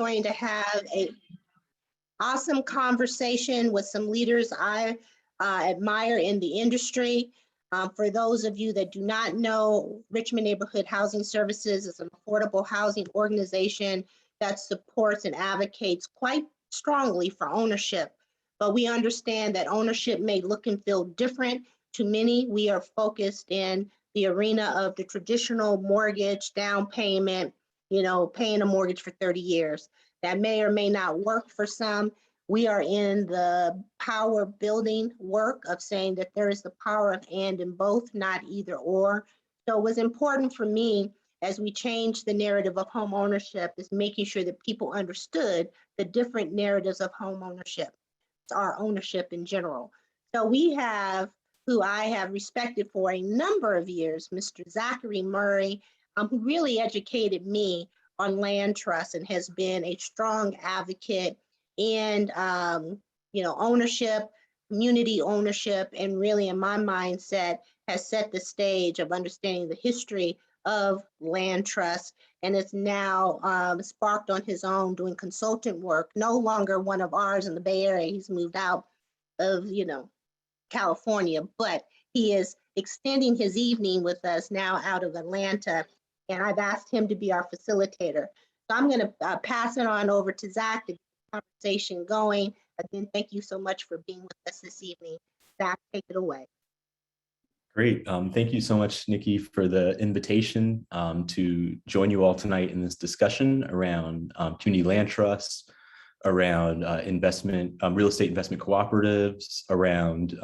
going to have a awesome conversation with some leaders I admire in the industry. For those of you that do not know, Richmond Neighborhood Housing Services is an affordable housing organization that supports and advocates quite strongly for ownership. But we understand that ownership may look and feel different to many. We are focused in the arena of the traditional mortgage down payment, paying a mortgage for 30 years. That may or may not work for some. We are in the power building work of saying that there is the power of and in both, not either or. So it was important for me as we changed the narrative of home ownership is making sure that people understood the different narratives of home ownership, our ownership in general. So we have, who I have respected for a number of years, Mr. Zachary Murray, who really educated me on land trust and has been a strong advocate in ownership, community ownership, and really in my mindset has set the stage of understanding the history of land trust, and is now sparked on his own doing consultant work, no longer one of ours in the Bay Area. He's moved out of California, but he is extending his evening with us now out of Atlanta, and I've asked him to be our facilitator. So I'm going to pass it on over to Zach to get the conversation going. Again, thank you so much for being with us this evening. Zach, take it away. Great. Thank you so much, Nikki, for the invitation to join you all tonight in this discussion around community land trusts, around real estate investment cooperatives, around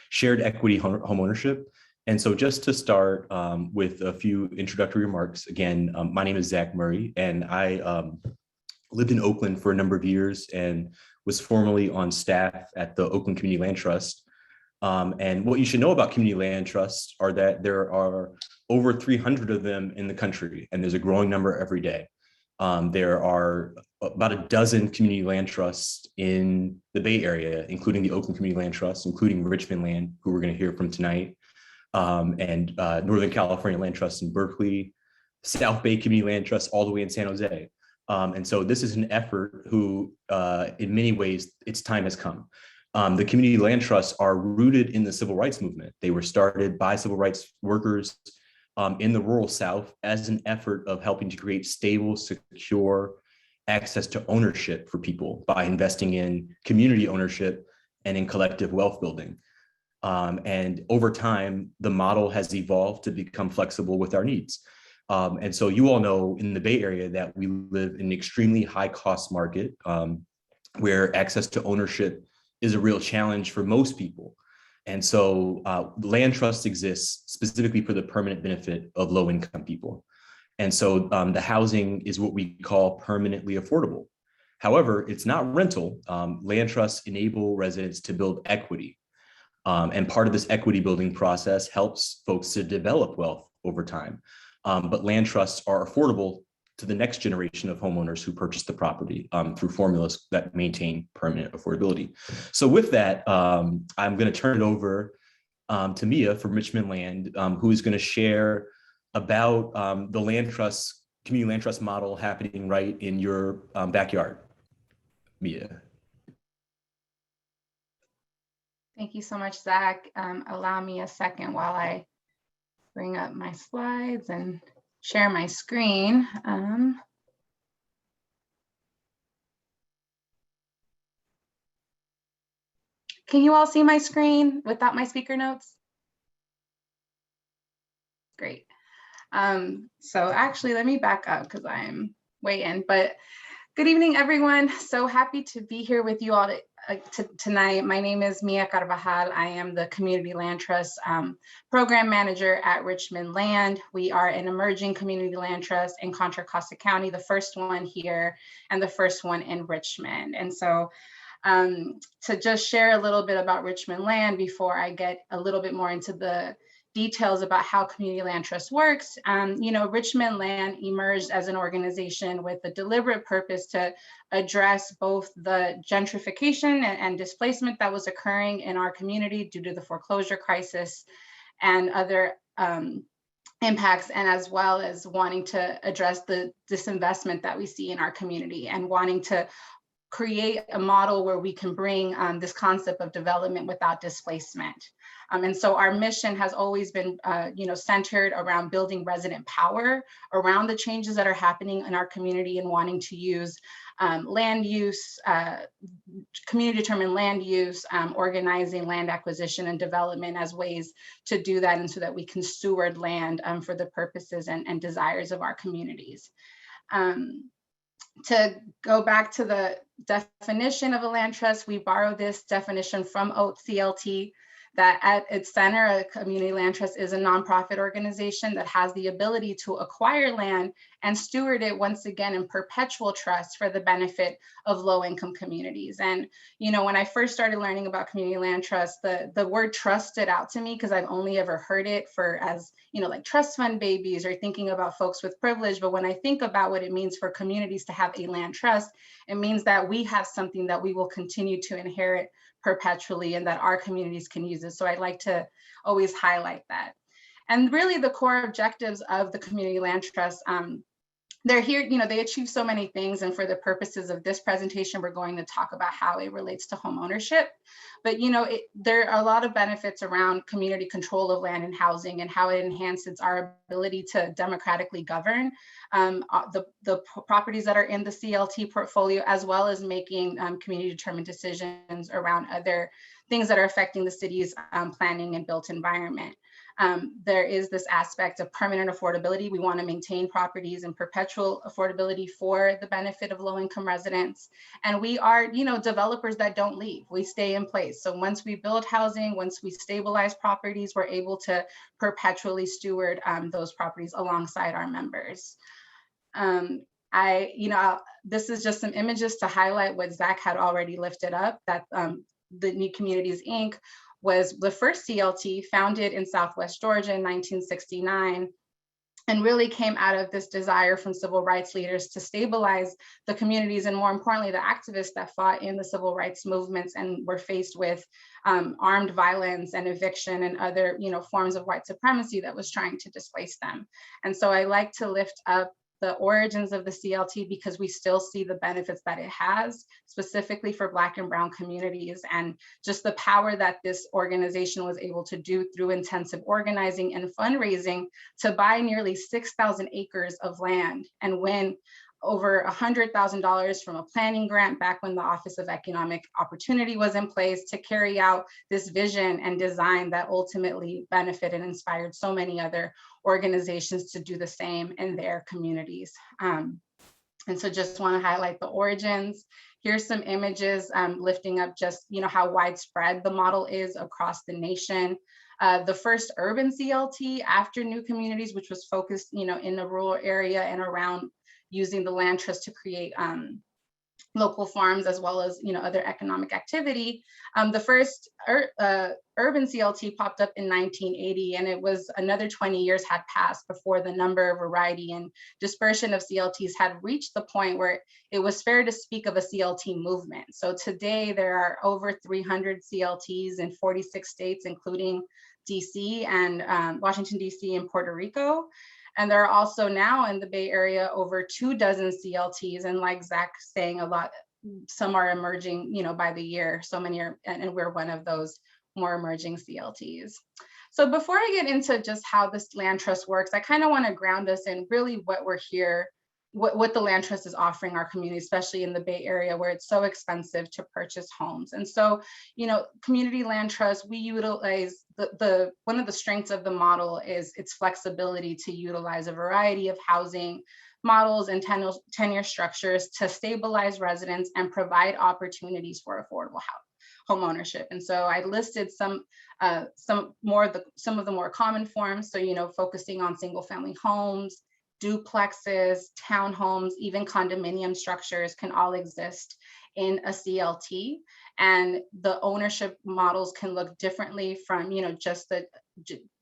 shared equity home ownership. And so just to start with a few introductory remarks, again, my name is Zach Murray, and I lived in Oakland for a number of years and was formerly on staff at the Oakland Community Land Trust. And what you should know about community land trusts are that there are over 300 of them in the country, and there's a growing number every day. There are about a dozen community land trusts in the Bay Area, including the Oakland Community Land Trust, including Richmond Land, who we're going to hear from tonight, and Northern California Land Trust in Berkeley, South Bay Community Land Trust all the way in San Jose. And so this is an effort who, in many ways, its time has come. The community land trusts are rooted in the civil rights movement. They were started by civil rights workers in the rural South as an effort of helping to create stable, secure access to ownership for people by investing in community ownership and in collective wealth building. And over time, the model has evolved to become flexible with our needs. And so you all know in the Bay Area that we live in an extremely high cost market where access to ownership is a real challenge for most people. And so land trust exists specifically for the permanent benefit of low income people. And so the housing is what we call permanently affordable. However, it's not rental. Land trusts enable residents to build equity. And part of this equity building process helps folks to develop wealth over time. But land trusts are affordable to the next generation of homeowners who purchase the property through formulas that maintain permanent affordability. So with that, I'm going to turn it over to Mia from Richmond Land, who is going to share about the land trust, community land trust model happening right in your backyard. Mia. Thank you so much, Zach. Allow me a second while I bring up my slides and share my screen. Can you all see my screen without my speaker notes? Great. So actually, let me back up because I'm way in, but good evening, everyone. So happy to be here with you all tonight. My name is Mia Carvajal. I am the Community Land Trust Program Manager at Richmond Land. We are an emerging community land trust in Contra Costa County, the first one here and the first one in Richmond. And so to just share a little bit about Richmond Land before I get a little bit more into the details about how community land trust works. Richmond Land emerged as an organization with a deliberate purpose to address both the gentrification and displacement that was occurring in our community due to the foreclosure crisis and other impacts, and as well as wanting to address the disinvestment that we see in our community, and wanting to create a model where we can bring this concept of development without displacement. And so our mission has always been centered around building resident power around the changes that are happening in our community, and wanting to use land use, community determined land use, organizing land acquisition and development as ways to do that, and so that we can steward land for the purposes and desires of our communities. To go back to the definition of a land trust, we borrow this definition from OCLT, that at its center, a community land trust is a nonprofit organization that has the ability to acquire land and steward it once again in perpetual trust for the benefit of low-income communities. And when I first started learning about community land trust, the word trust stood out to me, because I've only ever heard it as like trust fund babies, or thinking about folks with privilege. But when I think about what it means for communities to have a land trust, it means that we have something that we will continue to inherit perpetually, and that our communities can use it. So I like to always highlight that. And really the core objectives of the community land trust, they're here, they achieve so many things. And for the purposes of this presentation, we're going to talk about how it relates to home ownership. But, there are a lot of benefits around community control of land and housing, and how it enhances our ability to democratically govern the properties that are in the CLT portfolio, as well as making community determined decisions around other things that are affecting the city's planning and built environment. There is this aspect of permanent affordability. We want to maintain properties in perpetual affordability for the benefit of low-income residents. And we are, developers that don't leave. We stay in place. So once we build housing, once we stabilize properties, we're able to perpetually steward those properties alongside our members. This is just some images to highlight what Zach had already lifted up, that the New Communities, Inc. was the first CLT founded in Southwest Georgia in 1969, and really came out of this desire from civil rights leaders to stabilize the communities, and more importantly, the activists that fought in the civil rights movements and were faced with armed violence and eviction and other forms of white supremacy that was trying to displace them. And so I like to lift up the origins of the CLT, because we still see the benefits that it has, specifically for Black and Brown communities, and just the power that this organization was able to do through intensive organizing and fundraising to buy nearly 6,000 acres of land and win over $100,000 from a planning grant back when the Office of Economic Opportunity was in place, to carry out this vision and design that ultimately benefited and inspired so many other organizations to do the same in their communities. And so just want to highlight the origins. Here's some images lifting up just how widespread the model is across the nation. The first urban CLT after New Communities, which was focused in the rural area and around using the land trust to create local farms, as well as other economic activity. The first urban CLT popped up in 1980, and it was another 20 years had passed before the number, variety, and dispersion of CLTs had reached the point where it was fair to speak of a CLT movement. So today there are over 300 CLTs in 46 states, including DC and Washington, DC and Puerto Rico. And there are also now in the Bay Area over 24 CLTs. And like Zach's saying, some are emerging, by the year. So many are, and we're one of those more emerging CLTs. So before I get into just how this land trust works, I kind of want to ground us in really what we're here, what the land trust is offering our community, especially in the Bay Area, where it's so expensive to purchase homes. And so, community land trust, we utilize one of the strengths of the model is its flexibility to utilize a variety of housing models and tenure structures to stabilize residents and provide opportunities for affordable home ownership. And so I listed some of the more common forms. So, focusing on single family homes, duplexes, townhomes, even condominium structures can all exist in a CLT. And the ownership models can look differently from, just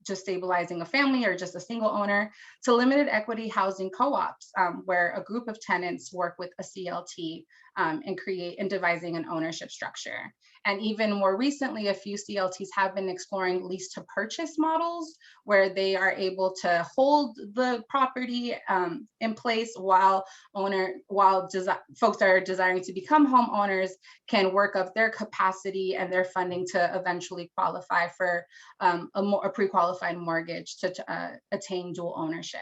just stabilizing a family or just a single owner, to limited equity housing co-ops, where a group of tenants work with a CLT in devising an ownership structure. And even more recently, a few CLTs have been exploring lease to purchase models where they are able to hold the property in place while folks that are desiring to become homeowners can work up their capacity and their funding to eventually qualify for a pre-qualified mortgage to attain dual ownership.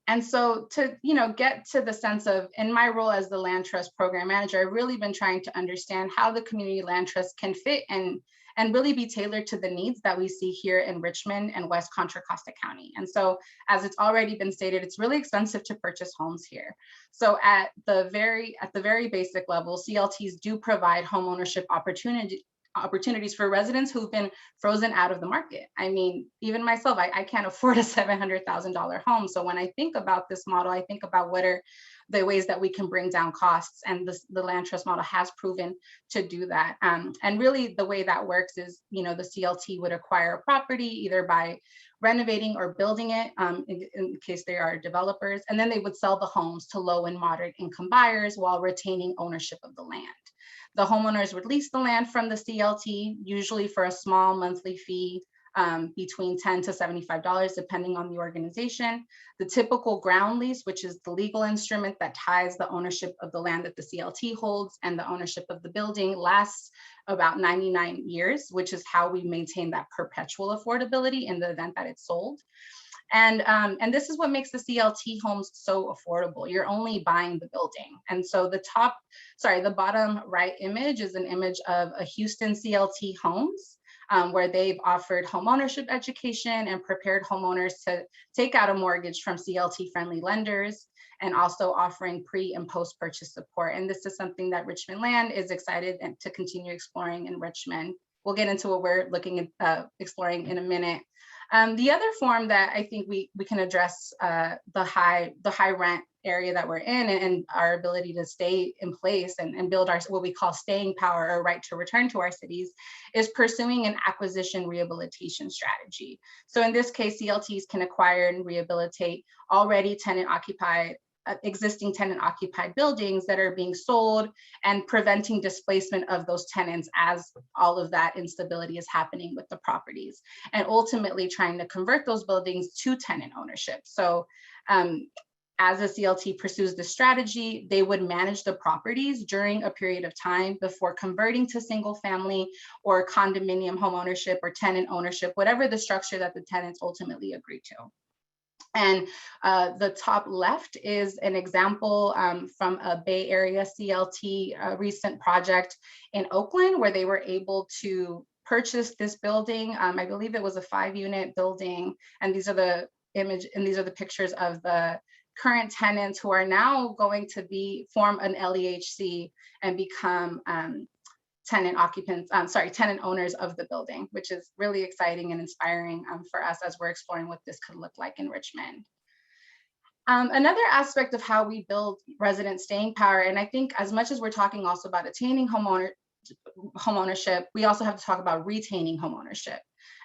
And so to get to the sense of, in my role as the Land Trust Program Manager, I've really been trying to understand how the Community Land Trust can fit and really be tailored to the needs that we see here in Richmond and West Contra Costa County. And so, as it's already been stated, it's really expensive to purchase homes here. So at the very basic level, CLTs do provide homeownership opportunities for residents who've been frozen out of the market. I mean, even myself, I can't afford a $700,000 home. So when I think about this model, I think about what are the ways that we can bring down costs, and the Land Trust model has proven to do that. And really the way that works is, the CLT would acquire a property either by renovating or building it, in case they are developers, and then they would sell the homes to low and moderate income buyers while retaining ownership of the land. The homeowners would lease the land from the CLT, usually for a small monthly fee, between $10 to $75, depending on the organization. The typical ground lease, which is the legal instrument that ties the ownership of the land that the CLT holds and the ownership of the building, lasts about 99 years, which is how we maintain that perpetual affordability in the event that it's sold. And this is what makes the CLT homes so affordable. You're only buying the building. And so the bottom right image is an image of a Houston CLT homes, where they've offered homeownership education and prepared homeowners to take out a mortgage from CLT friendly lenders, and also offering pre and post purchase support. And this is something that Richmond Land is excited to continue exploring in Richmond. We'll get into what we're looking at exploring in a minute. The other form that I think we can address the high rent area that we're in, and our ability to stay in place and build our what we call staying power, or right to return to our cities, is pursuing an acquisition rehabilitation strategy. So in this case, CLTs can acquire and rehabilitate already existing tenant occupied buildings that are being sold, and preventing displacement of those tenants as all of that instability is happening with the properties, and ultimately trying to convert those buildings to tenant ownership. So as a CLT pursues this strategy, they would manage the properties during a period of time before converting to single family or condominium homeownership or tenant ownership, whatever the structure that the tenants ultimately agree to. And the top left is an example from a Bay Area CLT recent project in Oakland, where they were able to purchase this building. I believe it was a 5-unit building, and these are the pictures of the current tenants who are now going to form an LEHC and become tenant owners of the building, which is really exciting and inspiring for us as we're exploring what this could look like in Richmond. Another aspect of how we build resident staying power, and I think as much as we're talking also about attaining homeownership, we also have to talk about retaining homeownership.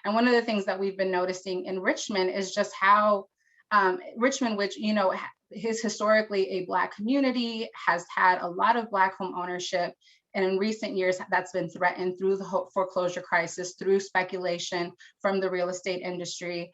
And one of the things that we've been noticing in Richmond is just how Richmond, which is historically a Black community, has had a lot of Black home ownership. And in recent years, that's been threatened through the foreclosure crisis, through speculation from the real estate industry,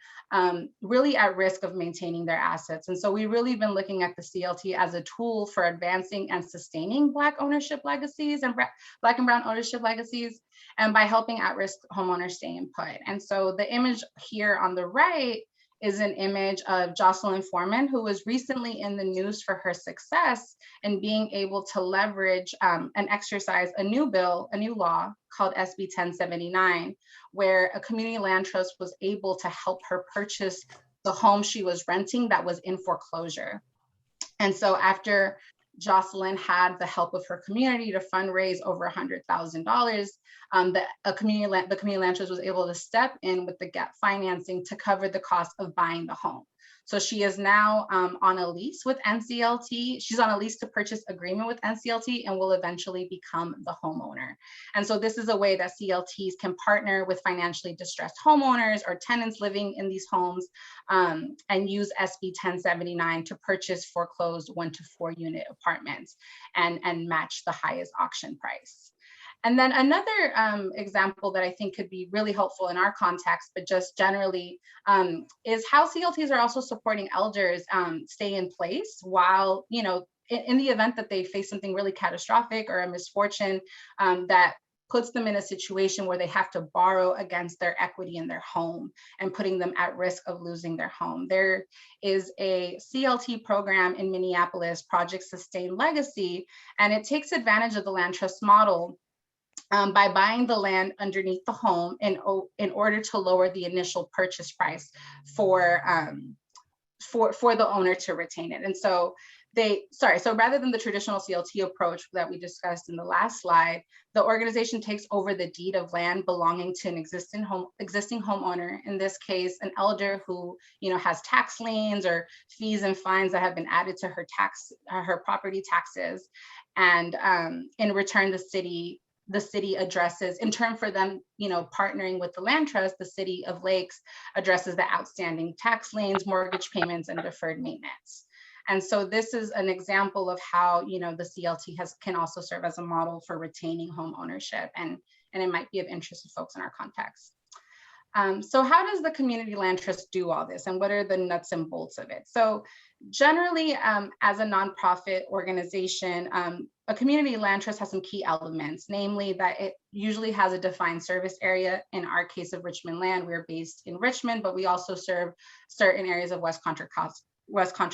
really at risk of maintaining their assets. And so we've really been looking at the CLT as a tool for advancing and sustaining Black ownership legacies and Black and Brown ownership legacies, and by helping at-risk homeowners stay in put. And so the image here on the right is an image of Jocelyn Foreman, who was recently in the news for her success in being able to leverage and exercise a new law called SB 1079, where a community land trust was able to help her purchase the home she was renting that was in foreclosure. And so after Jocelyn had the help of her community to fundraise over $100,000, the community land trust was able to step in with the gap financing to cover the cost of buying the home. So she is now on a lease with NCLT. She's on a lease to purchase agreement with NCLT and will eventually become the homeowner. And so this is a way that CLTs can partner with financially distressed homeowners or tenants living in these homes and use SB 1079 to purchase foreclosed 1 to 4 unit apartments and match the highest auction price. And then another example that I think could be really helpful in our context, but just generally, is how CLTs are also supporting elders stay in place while, you know, in the event that they face something really catastrophic or a misfortune that puts them in a situation where they have to borrow against their equity in their home and putting them at risk of losing their home. There is a CLT program in Minneapolis, Project Sustain Legacy, and it takes advantage of the land trust model by buying the land underneath the home in order to lower the initial purchase price for the owner to retain it. And so so rather than the traditional CLT approach that we discussed in the last slide, the organization takes over the deed of land belonging to an existing homeowner, in this case, an elder who, you know, has tax liens or fees and fines that have been added to her property taxes. And in return, the city addresses, in turn for them, you know, partnering with the land trust, the city of Lakes addresses the outstanding tax liens, mortgage payments, and deferred maintenance. And so this is an example of how, you know, the CLT can also serve as a model for retaining home ownership, and it might be of interest to folks in our context. So how does the community land trust do all this, and what are the nuts and bolts of it? So generally, as a nonprofit organization, a community land trust has some key elements, namely that it usually has a defined service area. In our case of Richmond Land, we're based in Richmond, but we also serve certain areas of West Contra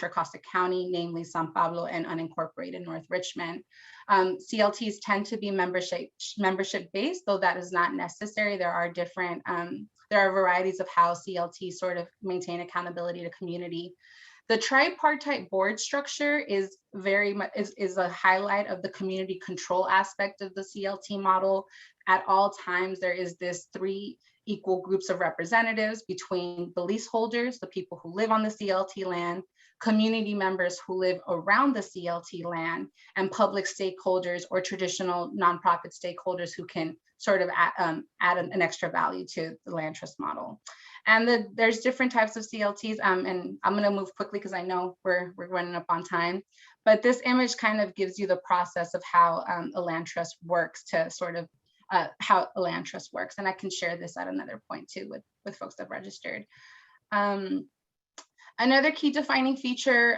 Costa County, namely San Pablo and unincorporated North Richmond. CLTs tend to be membership based, though that is not necessary. There are varieties of how CLTs sort of maintain accountability to community. The tripartite board structure is very much is a highlight of the community control aspect of the CLT model. At all times, there is this 3 equal groups of representatives between the leaseholders, the people who live on the CLT land, community members who live around the CLT land, and public stakeholders or traditional nonprofit stakeholders who can sort of add an extra value to the land trust model. And there's different types of CLTs, and I'm gonna move quickly because I know we're running up on time, but this image kind of gives you the process of how a land trust works to sort of how a land trust works. And I can share this at another point too with folks that have registered. Another key defining feature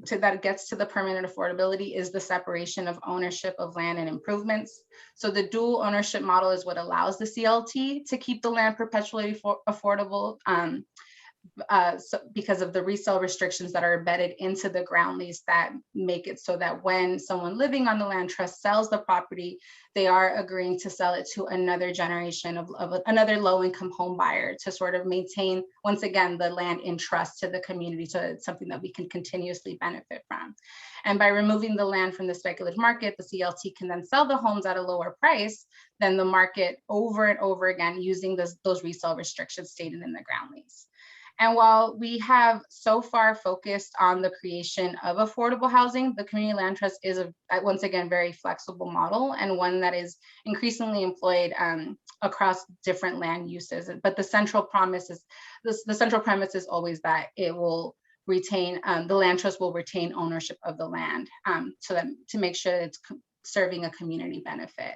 that gets to the permanent affordability is the separation of ownership of land and improvements. So the dual ownership model is what allows the CLT to keep the land perpetually affordable because of the resale restrictions that are embedded into the ground lease that make it so that when someone living on the land trust sells the property, they are agreeing to sell it to another generation of another low-income home buyer to sort of maintain, once again, the land in trust to the community, so it's something that we can continuously benefit from. And by removing the land from the speculative market, the CLT can then sell the homes at a lower price than the market over and over again, using those resale restrictions stated in the ground lease. And while we have so far focused on the creation of affordable housing, the community land trust is once again, very flexible model, and one that is increasingly employed across different land uses. But the central premise is always that it will retain, the land trust will retain ownership of the land to make sure that it's serving a community benefit.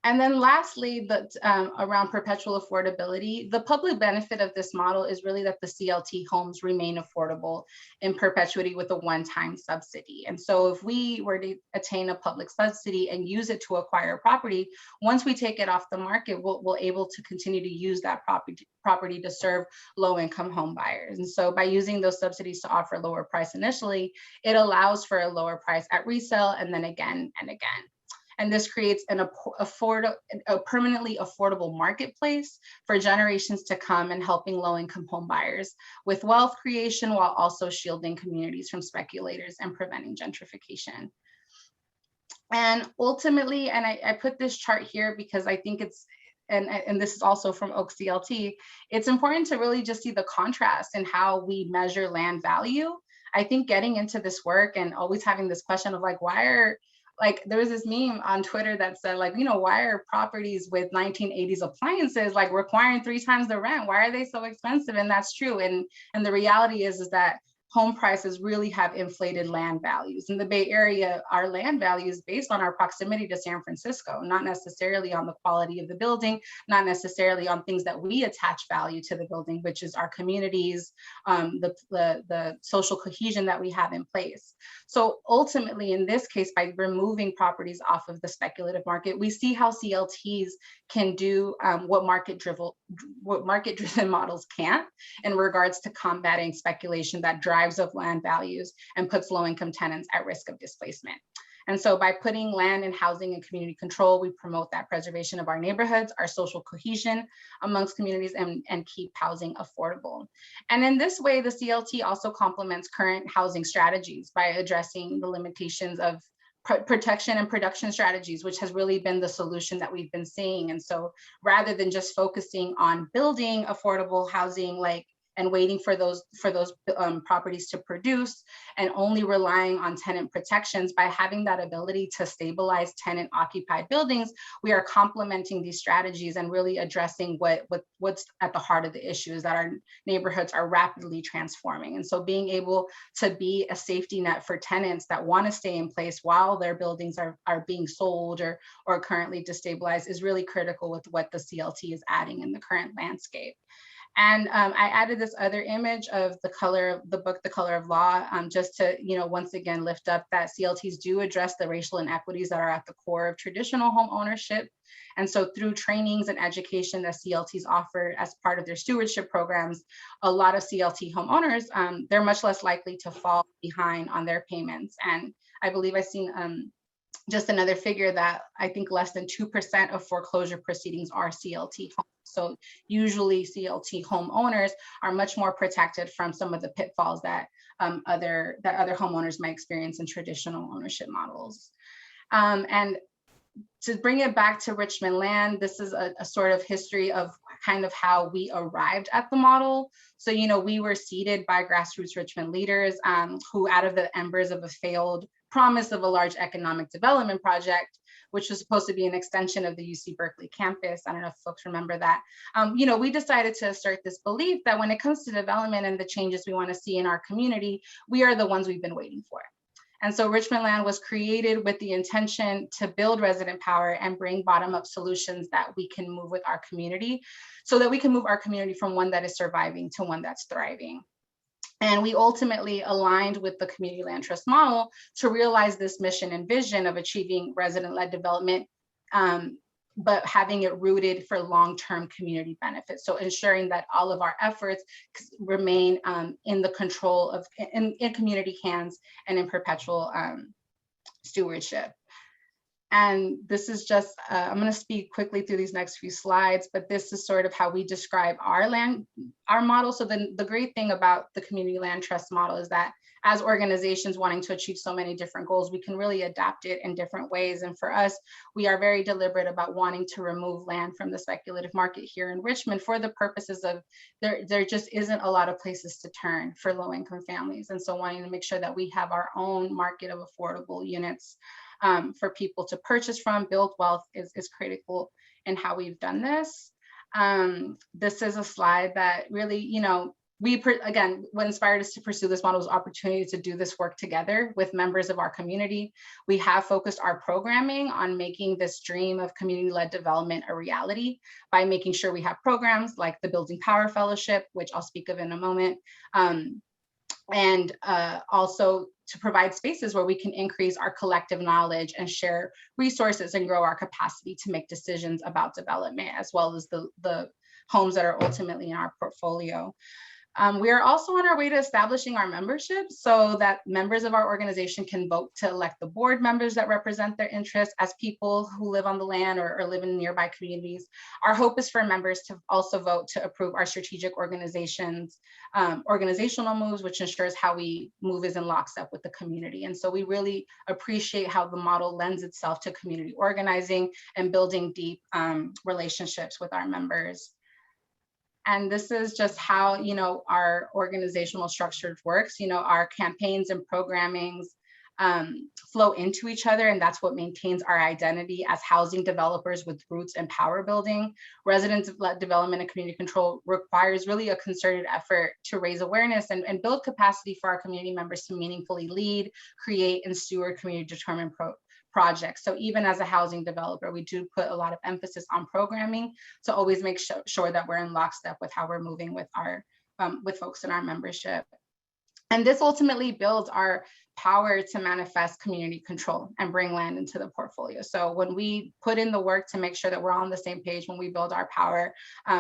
And then lastly, around perpetual affordability, the public benefit of this model is really that the CLT homes remain affordable in perpetuity with a one-time subsidy. And so if we were to attain a public subsidy and use it to acquire a property, once we take it off the market, we'll able to continue to use that property to serve low-income home buyers. And so by using those subsidies to offer a lower price initially, it allows for a lower price at resale and then again and again. And this creates a permanently affordable marketplace for generations to come and helping low-income home buyers with wealth creation while also shielding communities from speculators and preventing gentrification. And ultimately, and I put this chart here because I think and this is also from Oak CLT, it's important to really just see the contrast in how we measure land value. I think getting into this work and always having this question of like, why are, like, there was this meme on Twitter that said, like, you know, why are properties with 1980s appliances like requiring 3 times the rent? Why are they so expensive? And that's true. And the reality is that home prices really have inflated land values. In the Bay Area, our land value is based on our proximity to San Francisco, not necessarily on the quality of the building, not necessarily on things that we attach value to the building, which is our communities, the social cohesion that we have in place. So ultimately, in this case, by removing properties off of the speculative market, we see how CLTs can do what market-driven models can't in regards to combating speculation that drives of land values and puts low-income tenants at risk of displacement. And so by putting land and housing in community control, we promote that preservation of our neighborhoods, our social cohesion amongst communities, and keep housing affordable. And in this way, the CLT also complements current housing strategies by addressing the limitations of protection and production strategies, which has really been the solution that we've been seeing. And so rather than just focusing on building affordable housing, and waiting for those properties to produce, and only relying on tenant protections, by having that ability to stabilize tenant occupied buildings, we are complementing these strategies and really addressing what's at the heart of the issue, is that our neighborhoods are rapidly transforming. And so being able to be a safety net for tenants that want to stay in place while their buildings are being sold or currently destabilized is really critical with what the CLT is adding in the current landscape. And I added this other image of the book, The Color of Law, just to, once again, lift up that CLTs do address the racial inequities that are at the core of traditional home ownership. And so through trainings and education that CLTs offer as part of their stewardship programs, a lot of CLT homeowners, they're much less likely to fall behind on their payments. And I believe I've seen just another figure that I think less than 2% of foreclosure proceedings are CLT homes. So usually CLT homeowners are much more protected from some of the pitfalls that other homeowners might experience in traditional ownership models. And to bring it back to Richmond Land, this is a sort of history of kind of how we arrived at the model. So, we were seeded by grassroots Richmond leaders who, out of the embers of a failed promise of a large economic development project, which was supposed to be an extension of the UC Berkeley campus. I don't know if folks remember that. We decided to assert this belief that when it comes to development and the changes we want to see in our community, we are the ones we've been waiting for. And so Richmond Land was created with the intention to build resident power and bring bottom-up solutions that we can move with our community, so that we can move our community from one that is surviving to one that's thriving. And we ultimately aligned with the Community Land Trust model to realize this mission and vision of achieving resident-led development, but having it rooted for long-term community benefits. So ensuring that all of our efforts remain in the control of, in community hands and in perpetual stewardship. And this is just, I'm going to speak quickly through these next few slides, but this is sort of how we describe our model. So the great thing about the Community Land Trust model is that as organizations wanting to achieve so many different goals, we can really adapt it in different ways. And for us, we are very deliberate about wanting to remove land from the speculative market here in Richmond for the purposes of there just isn't a lot of places to turn for low-income families. And so wanting to make sure that we have our own market of affordable units for people to purchase from, build wealth is critical in how we've done this. This is a slide that really, again, what inspired us to pursue this model was opportunity to do this work together with members of our community. We have focused our programming on making this dream of community-led development a reality by making sure we have programs like the Building Power Fellowship, which I'll speak of in a moment, and also to provide spaces where we can increase our collective knowledge and share resources and grow our capacity to make decisions about development, as well as the homes that are ultimately in our portfolio. We are also on our way to establishing our membership so that members of our organization can vote to elect the board members that represent their interests as people who live on the land or live in nearby communities. Our hope is for members to also vote to approve our strategic organizational moves, which ensures how we move is in lockstep with the community. And so we really appreciate how the model lends itself to community organizing and building deep relationships with our members. And this is just how, our organizational structure works. Our campaigns and programmings flow into each other, and that's what maintains our identity as housing developers with roots in power building. Resident-led development and community control requires really a concerted effort to raise awareness and build capacity for our community members to meaningfully lead, create, and steward community-determined projects. So even as a housing developer, we do put a lot of emphasis on programming to always make sure that we're in lockstep with how we're moving with our with folks in our membership. And this ultimately builds our power to manifest community control and bring land into the portfolio. So when we put in the work to make sure that we're on the same page, when we build our power,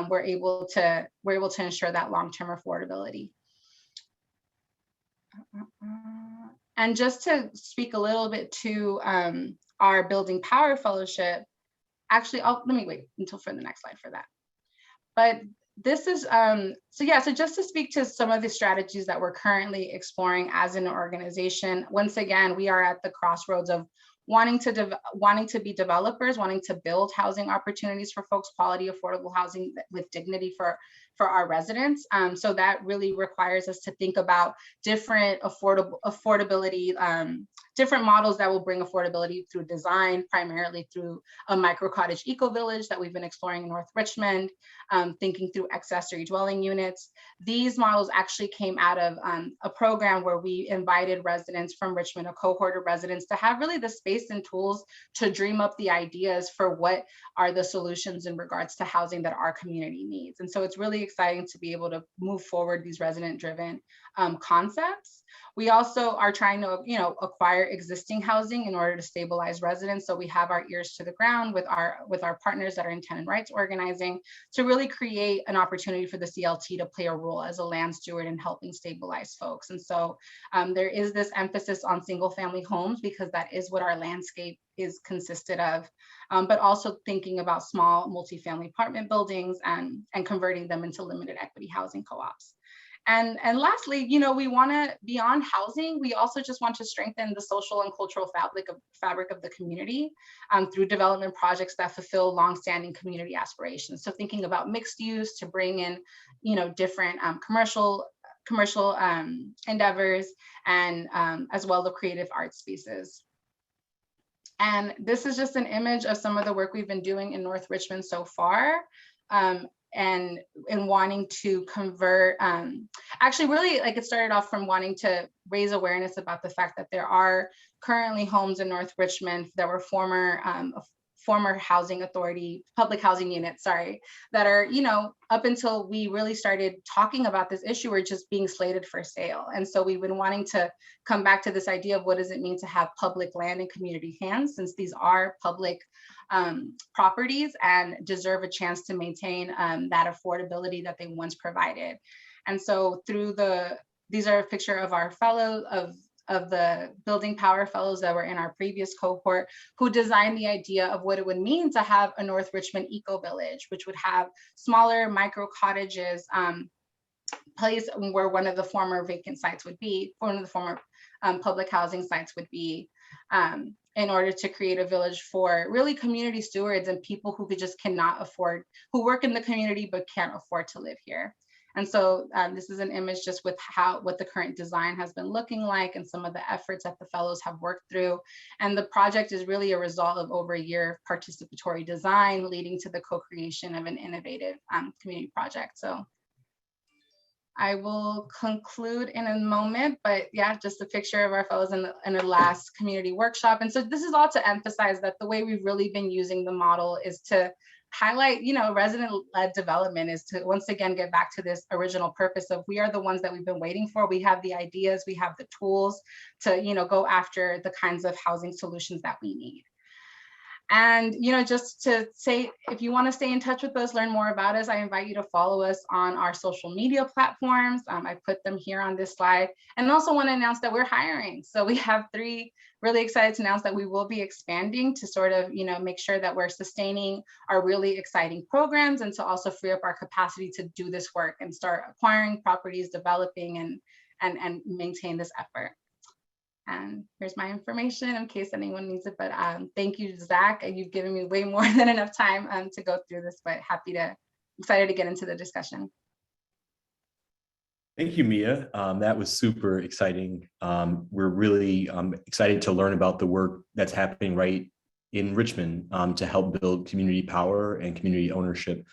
we're able to ensure that long-term affordability. And just to speak a little bit to our Building Power Fellowship, actually, let me wait until for the next slide for that. But this is, so just to speak to some of the strategies that we're currently exploring as an organization, once again, we are at the crossroads of wanting to be developers, wanting to build housing opportunities for folks, quality, affordable housing with dignity for our residents. So that really requires us to think about different affordability, different models that will bring affordability through design, primarily through a micro cottage eco village that we've been exploring in North Richmond, thinking through accessory dwelling units. These models actually came out of a program where we invited residents from Richmond, a cohort of residents, to have really the space and tools to dream up the ideas for what are the solutions in regards to housing that our community needs. And so it's really exciting to be able to move forward these resident-driven concepts. We also are trying to, acquire existing housing in order to stabilize residents. So we have our ears to the ground with our partners that are in tenant rights organizing to really create an opportunity for the CLT to play a role as a land steward in helping stabilize folks. And so there is this emphasis on single family homes because that is what our landscape is consisted of, but also thinking about small multifamily apartment buildings and converting them into limited equity housing co-ops. And lastly, we want to, beyond housing, we also just want to strengthen the social and cultural fabric of the community through development projects that fulfill longstanding community aspirations. So thinking about mixed use to bring in, different commercial endeavors and as well the creative art spaces. And this is just an image of some of the work we've been doing in North Richmond so far. And wanting to convert, actually really it started off from wanting to raise awareness about the fact that there are currently homes in North Richmond that were former housing authority, public housing units, that are, up until we really started talking about this issue, were just being slated for sale. And so we've been wanting to come back to this idea of what does it mean to have public land in community hands, since these are public properties and deserve a chance to maintain that affordability that they once provided. And so these are a picture of our fellows, of the Building Power Fellows that were in our previous cohort, who designed the idea of what it would mean to have a North Richmond eco village, which would have smaller micro cottages, place where one of the former vacant sites would be, one of the former public housing sites would be, in order to create a village for really community stewards and people who cannot afford, who work in the community but can't afford to live here. And so this is an image just with what the current design has been looking like and some of the efforts that the fellows have worked through. And the project is really a result of over a year of participatory design leading to the co-creation of an innovative community project. So I will conclude in a moment, but yeah, just a picture of our fellows in the last community workshop. And so this is all to emphasize that the way we've really been using the model is to highlight, resident-led development, is to once again get back to this original purpose of we are the ones that we've been waiting for. We have the ideas, we have the tools to, go after the kinds of housing solutions that we need. And, just to say, if you want to stay in touch with us, learn more about us, I invite you to follow us on our social media platforms. I put them here on this slide, and also want to announce that we're hiring. So we have 3, really excited to announce that we will be expanding to sort of, make sure that we're sustaining our really exciting programs, and to also free up our capacity to do this work and start acquiring properties, developing, and maintain this effort. And here's my information in case anyone needs it. But thank you, Zach. You've given me way more than enough time to go through this, but excited to get into the discussion. Thank you, Mia. That was super exciting. We're really excited to learn about the work that's happening right in Richmond to help build community power and community ownership.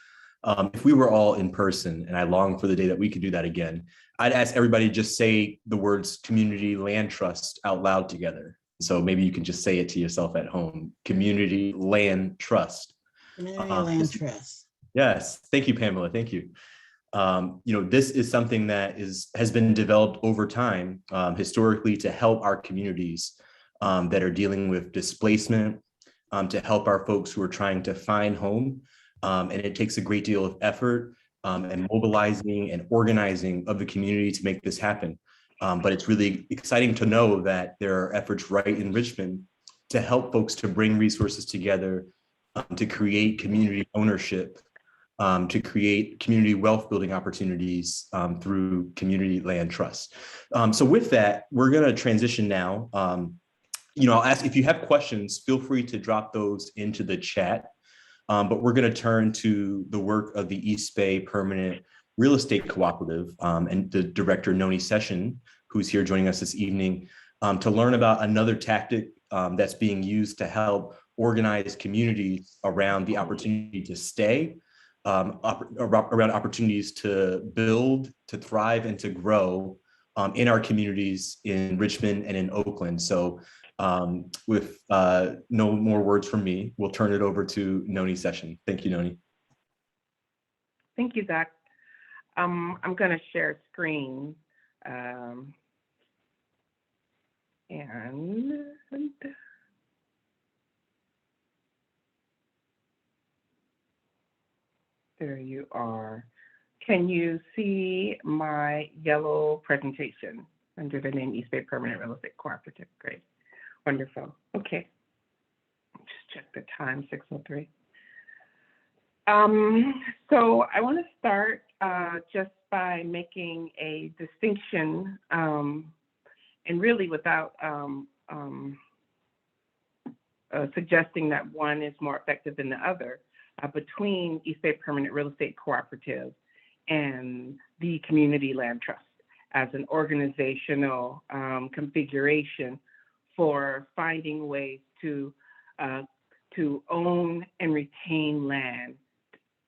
If we were all in person, and I long for the day that we could do that again, I'd ask everybody to just say the words community land trust out loud together. So maybe you can just say it to yourself at home. Community land trust. Community land trust. Yes. Thank you, Pamela. Thank you. This is something that has been developed over time historically to help our communities that are dealing with displacement, to help our folks who are trying to find home. And it takes a great deal of effort and mobilizing and organizing of the community to make this happen. But it's really exciting to know that there are efforts right in Richmond to help folks to bring resources together, to create community ownership, to create community wealth building opportunities through community land trust. So with that, we're going to transition now. I'll ask if you have questions, feel free to drop those into the chat. But we're going to turn to the work of the East Bay Permanent Real Estate Cooperative and the director, Noni Session, who's here joining us this evening to learn about another tactic that's being used to help organize communities around the opportunity to stay, around opportunities to build, to thrive, and to grow in our communities in Richmond and in Oakland. So with no more words from me, we'll turn it over to Noni Session. Thank you, Noni. Thank you, Zach. I'm going to share screen. And there you are. Can you see my yellow presentation under the name East Bay Permanent Real Estate Cooperative? Great. Wonderful. Okay. Just check the time, 6:03. So I want to start just by making a distinction, and really without suggesting that one is more effective than the other, between East Bay Permanent Real Estate Cooperative and the Community Land Trust as an organizational configuration for finding ways to own and retain land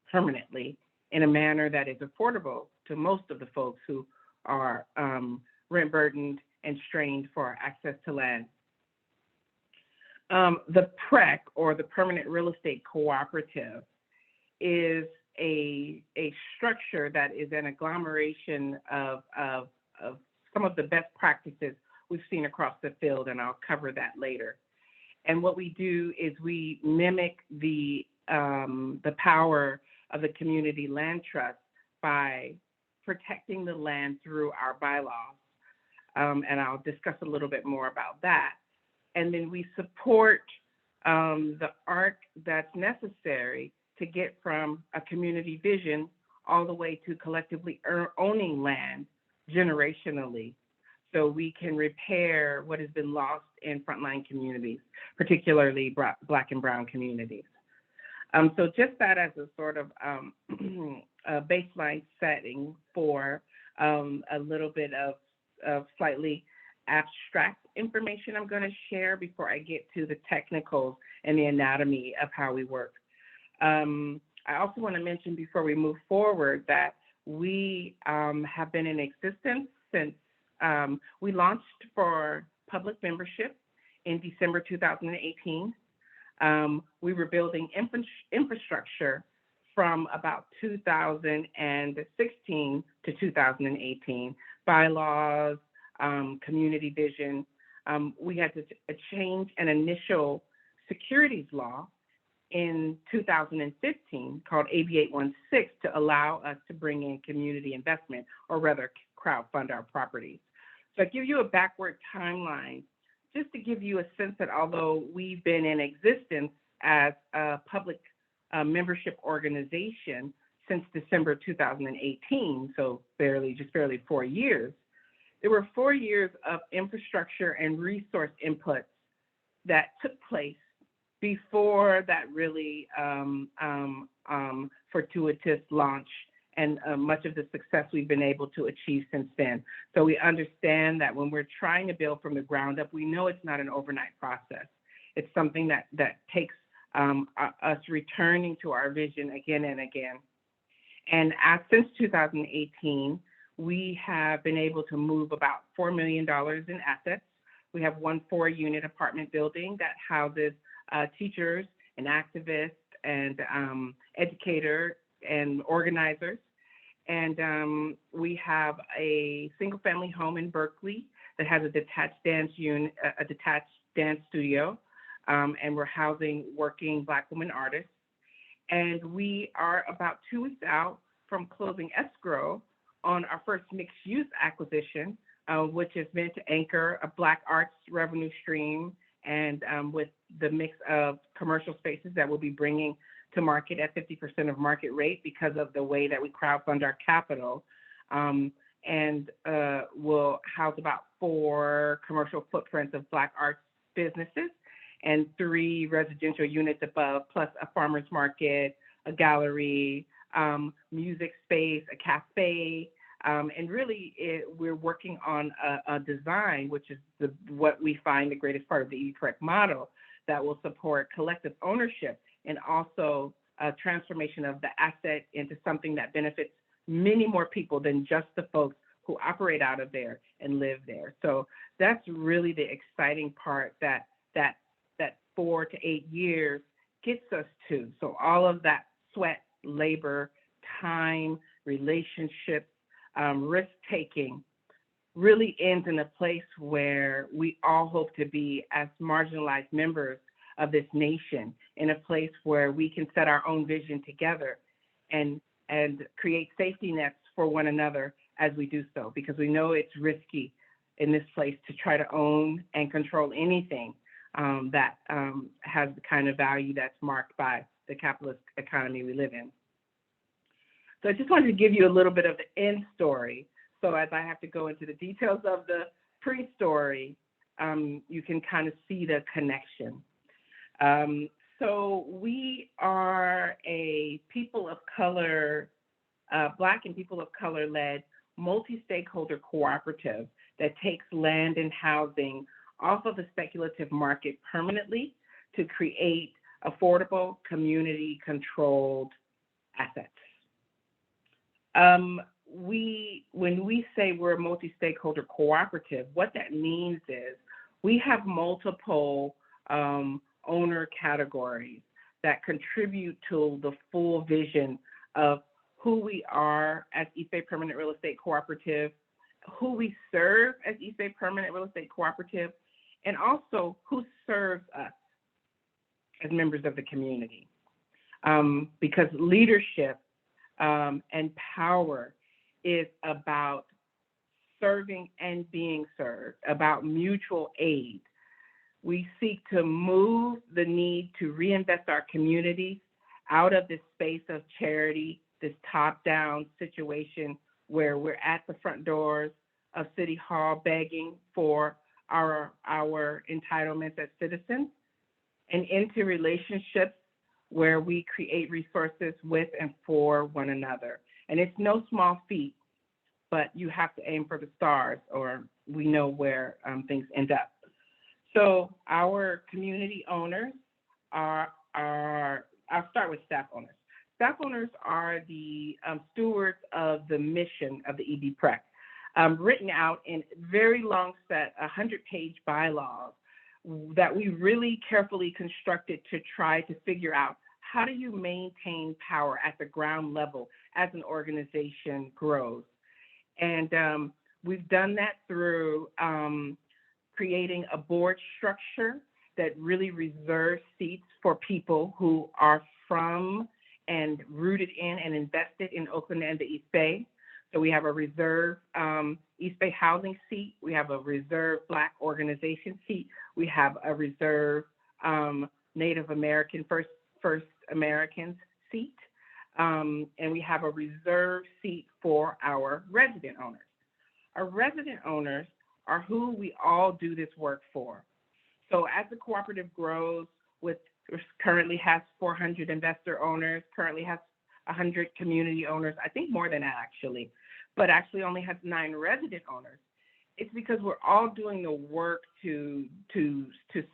permanently in a manner that is affordable to most of the folks who are rent burdened and strained for access to land. The PREC, or the Permanent Real Estate Cooperative, is a structure that is an agglomeration of some of the best practices we've seen across the field, and I'll cover that later. And what we do is we mimic the power of the community land trust by protecting the land through our bylaws. And I'll discuss a little bit more about that. And then we support the arc that's necessary to get from a community vision all the way to collectively owning land generationally, so we can repair what has been lost in frontline communities, particularly Black and Brown communities. So just that as a sort of a baseline setting for a little bit of slightly abstract information I'm going to share before I get to the technicals and the anatomy of how we work. I also want to mention before we move forward that we have been in existence since we launched for public membership in December 2018. We were building infrastructure from about 2016 to 2018, bylaws, community vision. We had to change an initial securities law in 2015 called AB 816 to allow us to bring in community investment, or rather crowdfund our properties. So I give you a backward timeline just to give you a sense that although we've been in existence as a public membership organization since December 2018, so barely 4 years, there were 4 years of infrastructure and resource inputs that took place before that really fortuitous launch and much of the success we've been able to achieve since then. So we understand that when we're trying to build from the ground up, we know it's not an overnight process. It's something that takes us returning to our vision again and again. And since 2018, we have been able to move about $4 million in assets. We have one 4-unit apartment building that houses teachers and activists and educators and organizers. And we have a single-family home in Berkeley that has a detached dance unit, a detached dance studio, and we're housing working Black women artists. And we are about 2 weeks out from closing escrow on our first mixed-use acquisition, which is meant to anchor a Black arts revenue stream, and with the mix of commercial spaces that we'll be bringing to market at 50% of market rate because of the way that we crowdfund our capital. And we'll house about 4 commercial footprints of Black arts businesses and 3 residential units above, plus a farmer's market, a gallery, music space, a cafe. And really, we're working on a design, which is what we find the greatest part of the Correct model, that will support collective ownership and also a transformation of the asset into something that benefits many more people than just the folks who operate out of there and live there. So that's really the exciting part that 4 to 8 years gets us to. So all of that sweat, labor, time, relationships, risk-taking really ends in a place where we all hope to be as marginalized members of this nation, in a place where we can set our own vision together and create safety nets for one another as we do so, because we know it's risky in this place to try to own and control anything that has the kind of value that's marked by the capitalist economy we live in. So I just wanted to give you a little bit of the end story. So as I have to go into the details of the pre-story, you can kind of see the connection. So we are a people of color, Black and people of color led multi-stakeholder cooperative that takes land and housing off of the speculative market permanently to create affordable, community-controlled assets. When we say we're a multi-stakeholder cooperative, what that means is we have multiple owner categories that contribute to the full vision of who we are as East Bay Permanent Real Estate Cooperative, who we serve as East Bay Permanent Real Estate Cooperative, and also who serves us as members of the community. Because leadership and power is about serving and being served, about mutual aid. We seek to move the need to reinvest our communities out of this space of charity, this top-down situation where we're at the front doors of City Hall begging for our entitlements as citizens, and into relationships where we create resources with and for one another. And it's no small feat, but you have to aim for the stars, or we know where things end up. So our community owners are I'll start with staff owners. Staff owners are the stewards of the mission of the EB-PREC, written out in very long set, 100-page bylaws that we really carefully constructed to try to figure out how do you maintain power at the ground level as an organization grows. And we've done that through creating a board structure that really reserves seats for people who are from and rooted in and invested in Oakland and the East Bay. So we have a reserve East Bay housing seat. We have a reserve Black organization seat. We have a reserve Native American, First Americans seat. And we have a reserve seat for our resident owners. Our resident owners are who we all do this work for. So as the cooperative grows, currently has 400 investor owners, currently has 100 community owners, I think more than that actually, but actually only has 9 resident owners. It's because we're all doing the work to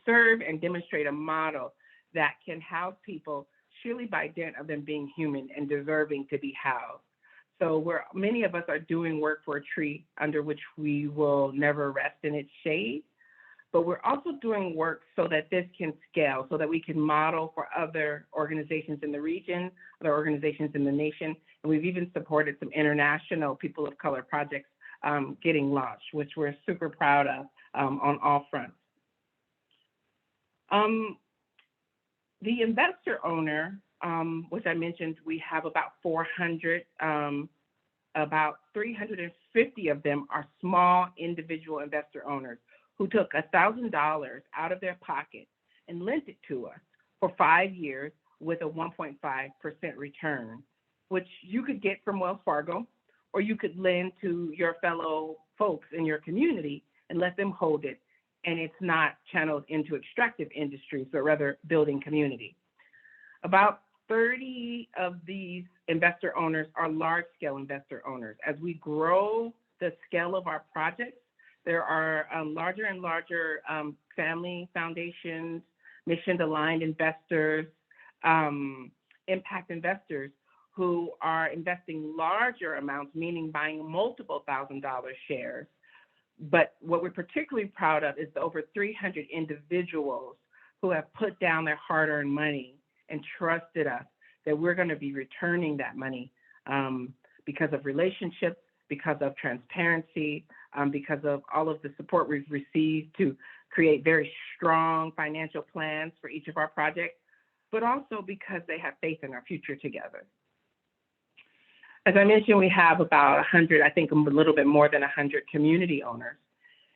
serve and demonstrate a model that can house people surely by dint of them being human and deserving to be housed. So many of us are doing work for a tree under which we will never rest in its shade, but we're also doing work so that this can scale, so that we can model for other organizations in the region, other organizations in the nation, and we've even supported some international people of color projects getting launched, which we're super proud of on all fronts. The investor owner, which I mentioned, we have about 400, about 350 of them are small individual investor owners who took $1,000 out of their pocket and lent it to us for 5 years with a 1.5% return, which you could get from Wells Fargo, or you could lend to your fellow folks in your community and let them hold it. And it's not channeled into extractive industries, but rather building community. About 30 of these investor owners are large-scale investor owners. As we grow the scale of our projects, there are larger and larger family foundations, mission-aligned investors, impact investors who are investing larger amounts, meaning buying multiple $1,000 shares. But what we're particularly proud of is the over 300 individuals who have put down their hard-earned money and trusted us that we're going to be returning that money because of relationships, because of transparency, because of all of the support we've received to create very strong financial plans for each of our projects, but also because they have faith in our future together. As I mentioned, we have about 100, I think a little bit more than 100 community owners.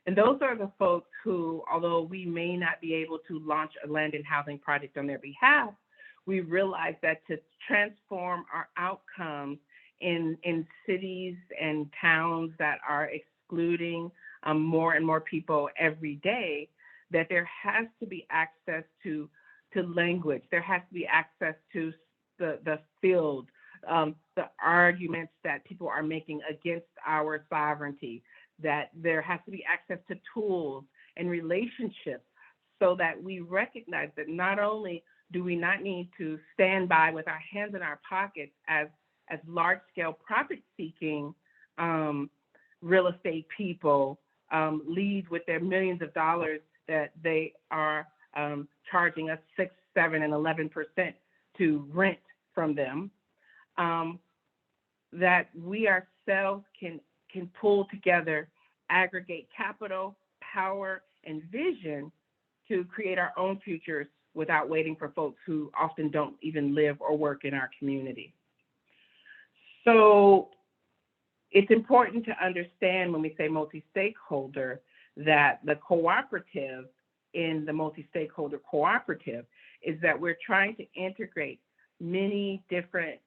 And those are the folks who, although we may not be able to launch a land and housing project on their behalf, we realize that to transform our outcomes in cities and towns that are excluding more and more people every day, that there has to be access to language. There has to be access to the field, the arguments that people are making against our sovereignty, that there has to be access to tools and relationships so that we recognize that not only do we not need to stand by with our hands in our pockets as large-scale profit-seeking real estate people lead with their millions of dollars that they are charging us 6, 7, and 11% to rent from them, that we ourselves can pull together, aggregate capital, power, and vision to create our own futures without waiting for folks who often don't even live or work in our community. So it's important to understand when we say multi-stakeholder that the cooperative in the multi-stakeholder cooperative is that we're trying to integrate many different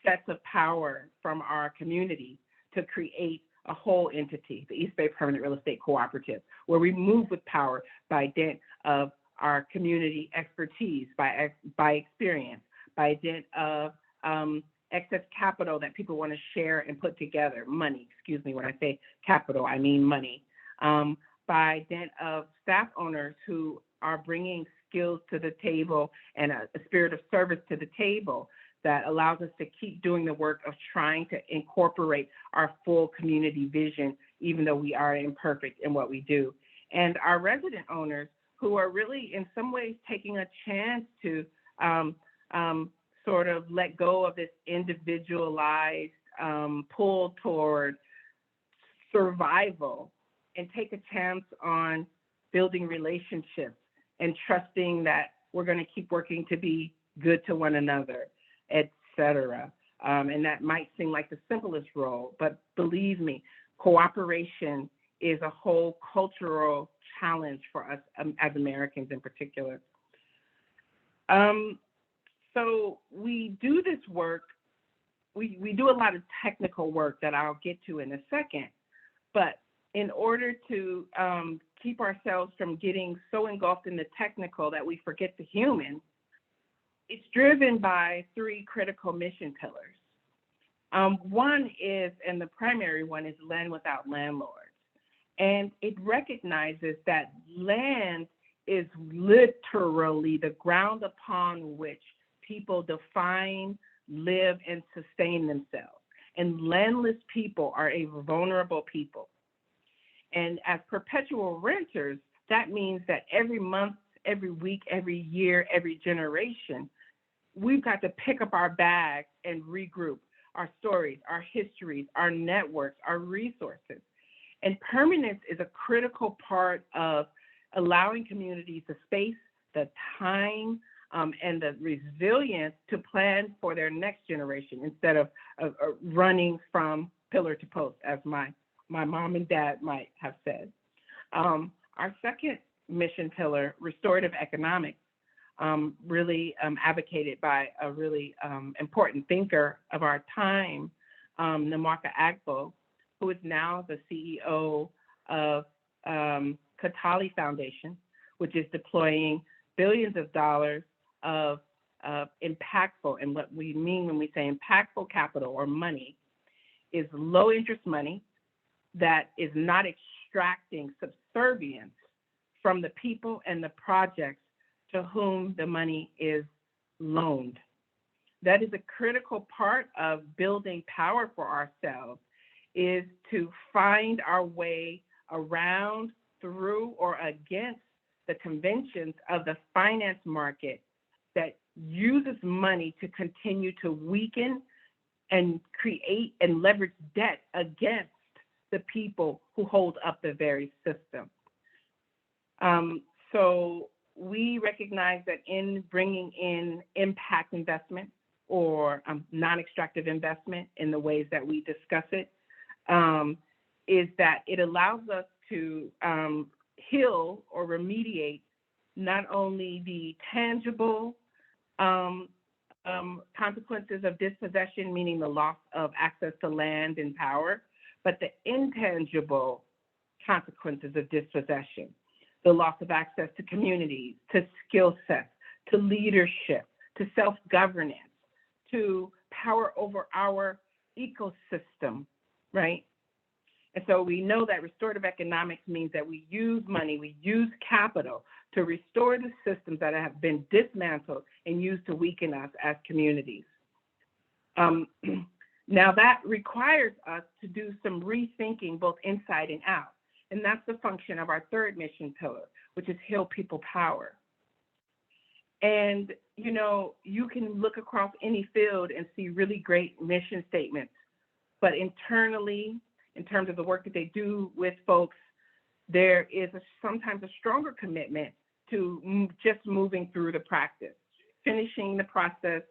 sets of power from our community to create a whole entity, the East Bay Permanent Real Estate Cooperative, where we move with power by dint of our community expertise, by experience, by dint of excess capital that people want to share and put together, money, excuse me, when I say capital, I mean money, by dint of staff owners who are bringing skills to the table and a spirit of service to the table that allows us to keep doing the work of trying to incorporate our full community vision, even though we are imperfect in what we do. And our resident owners who are really in some ways taking a chance to sort of let go of this individualized pull toward survival and take a chance on building relationships and trusting that we're going to keep working to be good to one another, etc. And that might seem like the simplest role, but believe me, cooperation is a whole cultural challenge for us as Americans in particular. So we do this work, we do a lot of technical work that I'll get to in a second, but in order to keep ourselves from getting so engulfed in the technical that we forget the human, it's driven by three critical mission pillars. One is, and the primary one is land without landlords. And it recognizes that land is literally the ground upon which people define, live, and sustain themselves. And landless people are a vulnerable people. And as perpetual renters, that means that every month, every week, every year, every generation, we've got to pick up our bags and regroup our stories, our histories, our networks, our resources. And permanence is a critical part of allowing communities the space, the time, and the resilience to plan for their next generation instead of running from pillar to post, as my mom and dad might have said. Our second mission pillar, restorative economics, really advocated by a really important thinker of our time, Namaka Agbo, who is now the CEO of Katali Foundation, which is deploying billions of dollars of impactful, and what we mean when we say impactful capital or money is low interest money that is not extracting subservience from the people and the projects to whom the money is loaned. That is a critical part of building power for ourselves, is to find our way around, through, or against the conventions of the finance market that uses money to continue to weaken and create and leverage debt against the people who hold up the very system. So we recognize that in bringing in impact investment or non-extractive investment in the ways that we discuss it, is that it allows us to heal or remediate not only the tangible consequences of dispossession, meaning the loss of access to land and power, but the intangible consequences of dispossession, the loss of access to communities, to skill sets, to leadership, to self-governance, to power over our ecosystem, right? And so we know that restorative economics means that we use money, we use capital to restore the systems that have been dismantled and used to weaken us as communities. Now that requires us to do some rethinking both inside and out. And that's the function of our third mission pillar, which is heal people power. And, you know, you can look across any field and see really great mission statements, but internally, in terms of the work that they do with folks, there is sometimes a stronger commitment to just moving through the practice, finishing the process,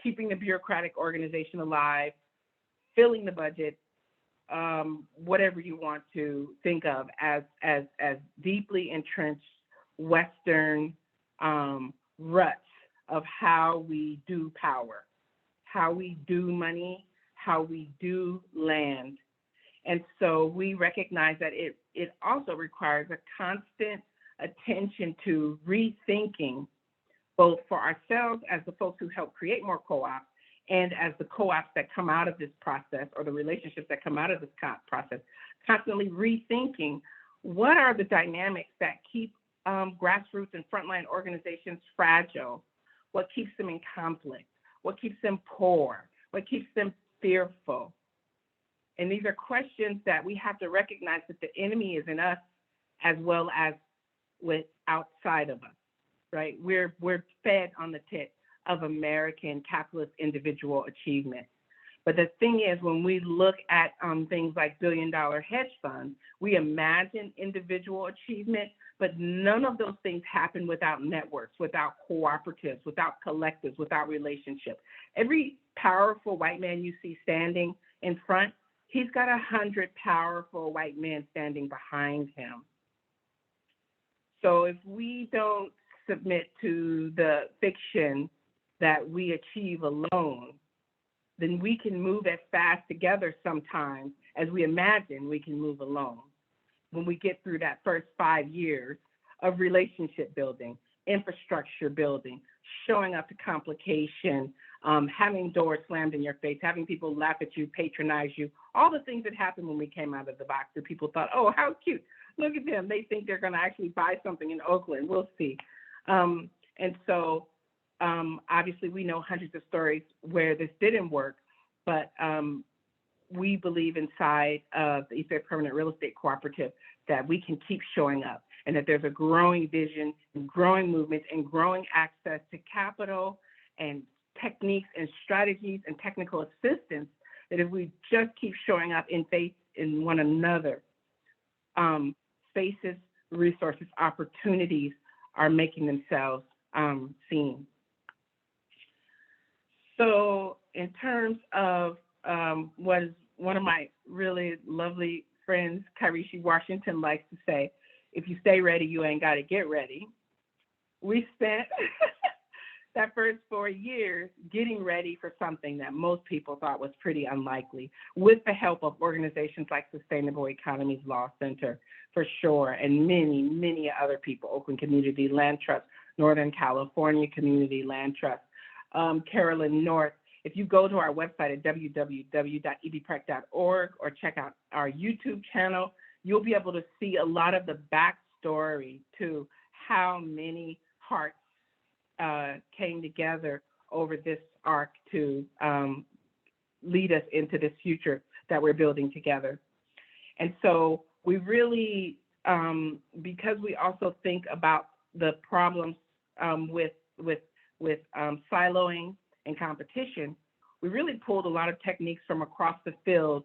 keeping the bureaucratic organization alive, filling the budget, whatever you want to think of as deeply entrenched Western ruts of how we do power, how we do money, how we do land. And so we recognize that it also requires a constant attention to rethinking, both for ourselves as the folks who help create more co-ops and as the co-ops that come out of this process, or the relationships that come out of this process, constantly rethinking what are the dynamics that keep grassroots and frontline organizations fragile, what keeps them in conflict, what keeps them poor, what keeps them fearful. And these are questions that we have to recognize that the enemy is in us as well as with outside of us, right? We're fed on the tip of American capitalist individual achievement. But the thing is, when we look at things like billion-dollar hedge funds, we imagine individual achievement, But none of those things happen without networks, without cooperatives, without collectives, without relationships. Every powerful white man you see standing in front, he's got 100 powerful white men standing behind him. So if we don't submit to the fiction that we achieve alone, then we can move as fast together sometimes as we imagine we can move alone. When we get through that first 5 years of relationship building, infrastructure building, showing up to complication, having doors slammed in your face, having people laugh at you, patronize you, all the things that happened when we came out of the box that people thought, oh, how cute. Look at them. They think they're going to actually buy something in Oakland. We'll see. And so obviously we know hundreds of stories where this didn't work, but we believe inside of the East Bay Permanent Real Estate Cooperative that we can keep showing up and that there's a growing vision and growing movements and growing access to capital and techniques and strategies and technical assistance, that if we just keep showing up in faith in one another, spaces, resources, opportunities are making themselves seen. So in terms of what is one of my really lovely friends, Kyrishi Washington, likes to say, if you stay ready, you ain't got to get ready. We spent that first 4 years getting ready for something that most people thought was pretty unlikely, with the help of organizations like Sustainable Economies Law Center, for sure, and many, many other people, Oakland Community Land Trust, Northern California Community Land Trust, Carolyn North. If you go to our website at www.ebprec.org or check out our YouTube channel, you'll be able to see a lot of the backstory to how many hearts came together over this arc to lead us into this future that we're building together. And so we really, because we also think about the problems with siloing and competition, we really pulled a lot of techniques from across the field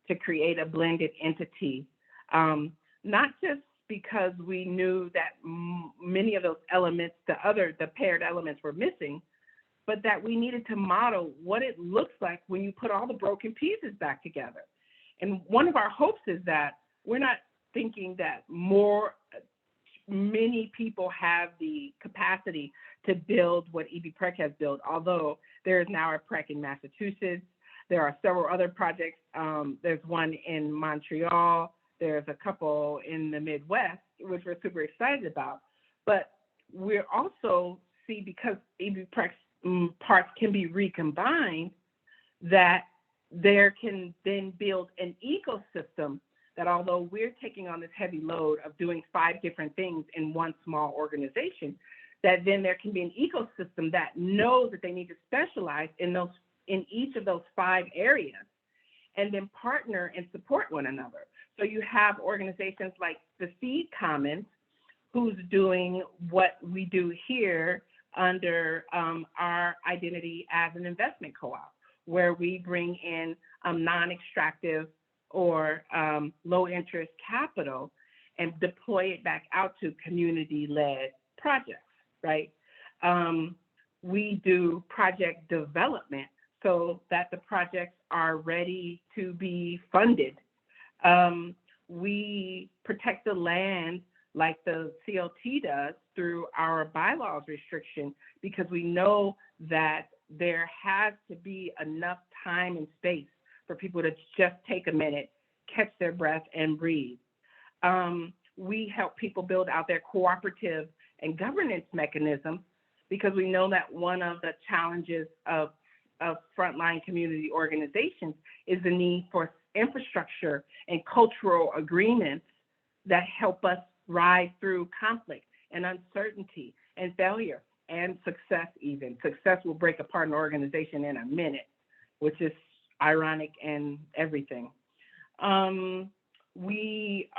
to create a blended entity. Not just because we knew that many of those elements, the paired elements were missing, but that we needed to model what it looks like when you put all the broken pieces back together. And one of our hopes is that we're not thinking that many people have the capacity to build what EB-Prec has built, although there is now a PREC in Massachusetts. There are several other projects. There's one in Montreal. There's a couple in the Midwest, which we're super excited about. But we're also see, because EB-Prec's parts can be recombined, that there can then build an ecosystem that, although we're taking on this heavy load of doing 5 different things in one small organization, that then there can be an ecosystem that knows that they need to specialize in each of those 5 areas, and then partner and support one another. So you have organizations like the Seed Commons, who's doing what we do here under our identity as an investment co-op, where we bring in non-extractive or low-interest capital and deploy it back out to community-led projects, right? We do project development so that the projects are ready to be funded. We protect the land like the CLT does through our bylaws restriction, because we know that there has to be enough time and space for people to just take a minute, catch their breath, and breathe. We help people build out their cooperative and governance mechanisms, because we know that one of the challenges of frontline community organizations is the need for infrastructure and cultural agreements that help us ride through conflict and uncertainty and failure and success even. Success will break apart an organization in a minute, which is ironic and everything. We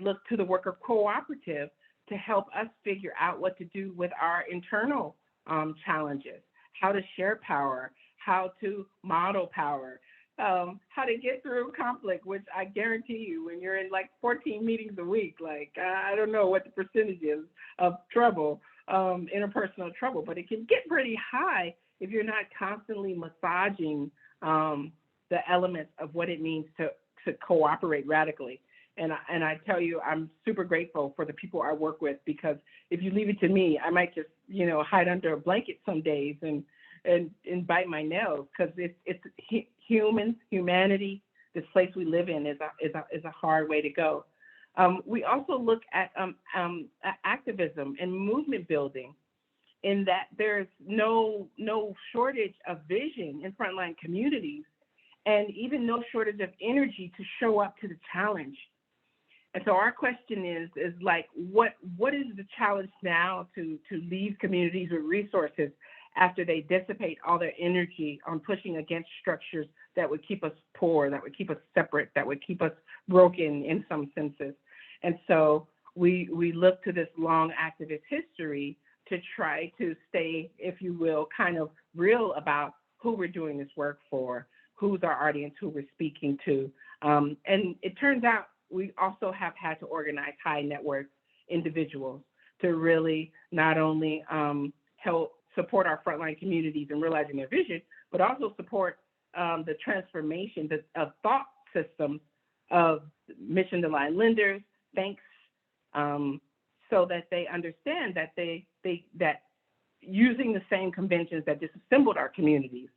look to the worker cooperative to help us figure out what to do with our internal challenges, how to share power, how to model power, how to get through conflict, which I guarantee you, when you're in like 14 meetings a week, like I don't know what the percentage is of trouble, interpersonal trouble, but it can get pretty high if you're not constantly massaging the elements of what it means to cooperate radically. And I tell you, I'm super grateful for the people I work with, because if you leave it to me, I might just, hide under a blanket some days and bite my nails, because it's humanity. This place we live in is a hard way to go. We also look at activism and movement building, in that there's no shortage of vision in frontline communities, and even no shortage of energy to show up to the challenge. And so our question is like, what is the challenge now to leave communities with resources after they dissipate all their energy on pushing against structures that would keep us poor, that would keep us separate, that would keep us broken in some senses? And so we look to this long activist history to try to stay, if you will, kind of real about who we're doing this work for, who's our audience, who we're speaking to. And it turns out we also have had to organize high net worth individuals to really not only help support our frontline communities in realizing their vision, but also support the transformation of thought systems of mission-aligned lenders, banks, so that they understand that that using the same conventions that disassembled our communities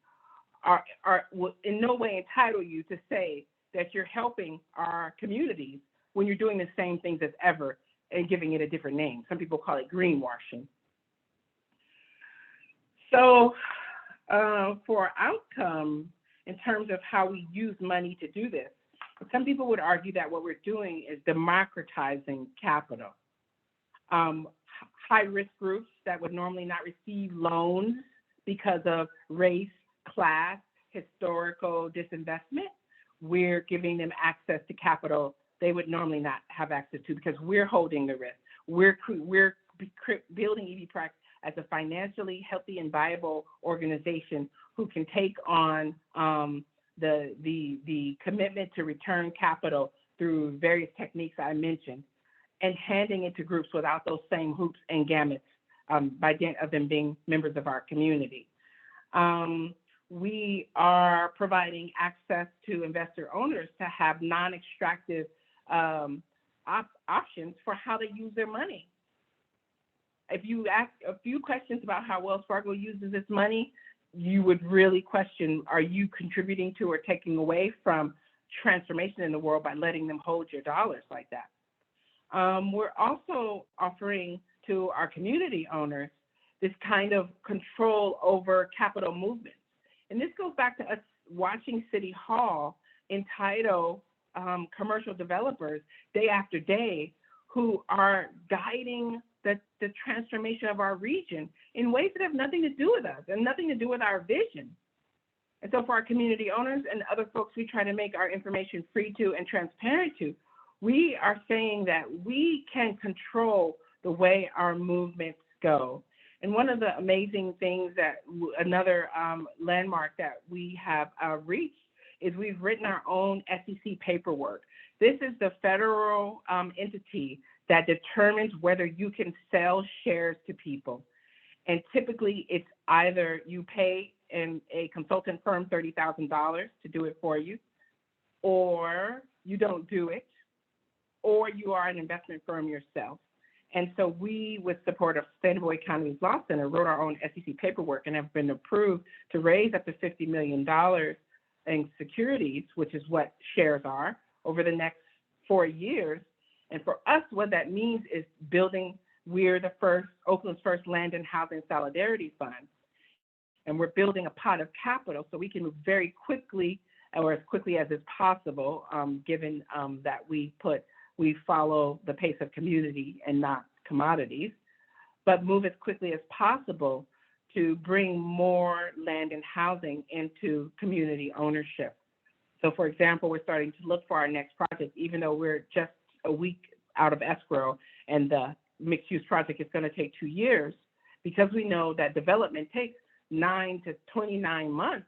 will in no way entitle you to say that you're helping our communities when you're doing the same things as ever and giving it a different name. Some people call it greenwashing. So for outcome, in terms of how we use money to do this, some people would argue that what we're doing is democratizing capital. High-risk groups that would normally not receive loans because of race, class, historical disinvestment, we're giving them access to capital they would normally not have access to, because we're holding the risk. We're building EVPRAC as a financially healthy and viable organization who can take on the commitment to return capital through various techniques I mentioned, and handing it to groups without those same hoops and gamuts by dint of them being members of our community. We are providing access to investor owners to have non-extractive options for how they use their money. If you ask a few questions about how Wells Fargo uses its money, you would really question, are you contributing to or taking away from transformation in the world by letting them hold your dollars like that? We're also offering to our community owners this kind of control over capital movements. And this goes back to us watching City Hall entitle commercial developers day after day who are guiding the transformation of our region in ways that have nothing to do with us and nothing to do with our vision. And so for our community owners and other folks we try to make our information free to and transparent to, we are saying that we can control the way our movements go. And one of the amazing things that another landmark that we have reached is we've written our own SEC paperwork. This is the federal entity that determines whether you can sell shares to people. And typically it's either you pay a consultant firm $30,000 to do it for you, or you don't do it, or you are an investment firm yourself. And so we, with support of Sustainable Economies Law Center, wrote our own SEC paperwork and have been approved to raise up to $50 million in securities, which is what shares are, over the next 4 years. And for us, what that means is we're the first, Oakland's first land and housing solidarity fund. And we're building a pot of capital so we can move very quickly, or as quickly as is possible, given that we follow the pace of community and not commodities, but move as quickly as possible to bring more land and housing into community ownership. So for example, we're starting to look for our next project, even though we're just a week out of escrow and the mixed use project is going to take 2 years, because we know that development takes 9 to 29 months.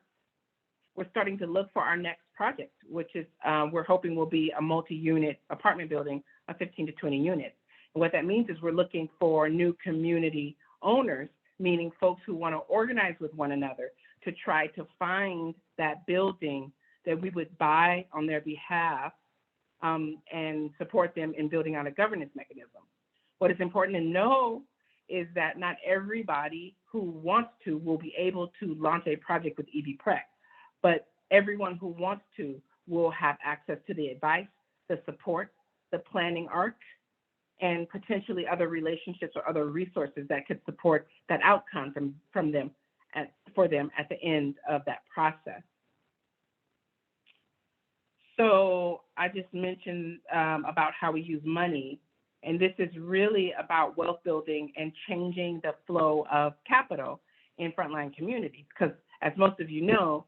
We're starting to look for our next project, which is we're hoping will be a multi-unit apartment building of 15 to 20 units. And what that means is we're looking for new community owners, meaning folks who want to organize with one another to try to find that building that we would buy on their behalf and support them in building out a governance mechanism. What is important to know is that not everybody who wants to will be able to launch a project with EB-Prec, but everyone who wants to will have access to the advice, the support, the planning arc, and potentially other relationships or other resources that could support that outcome for them at the end of that process. So I just mentioned about how we use money, and this is really about wealth building and changing the flow of capital in frontline communities. Because as most of you know,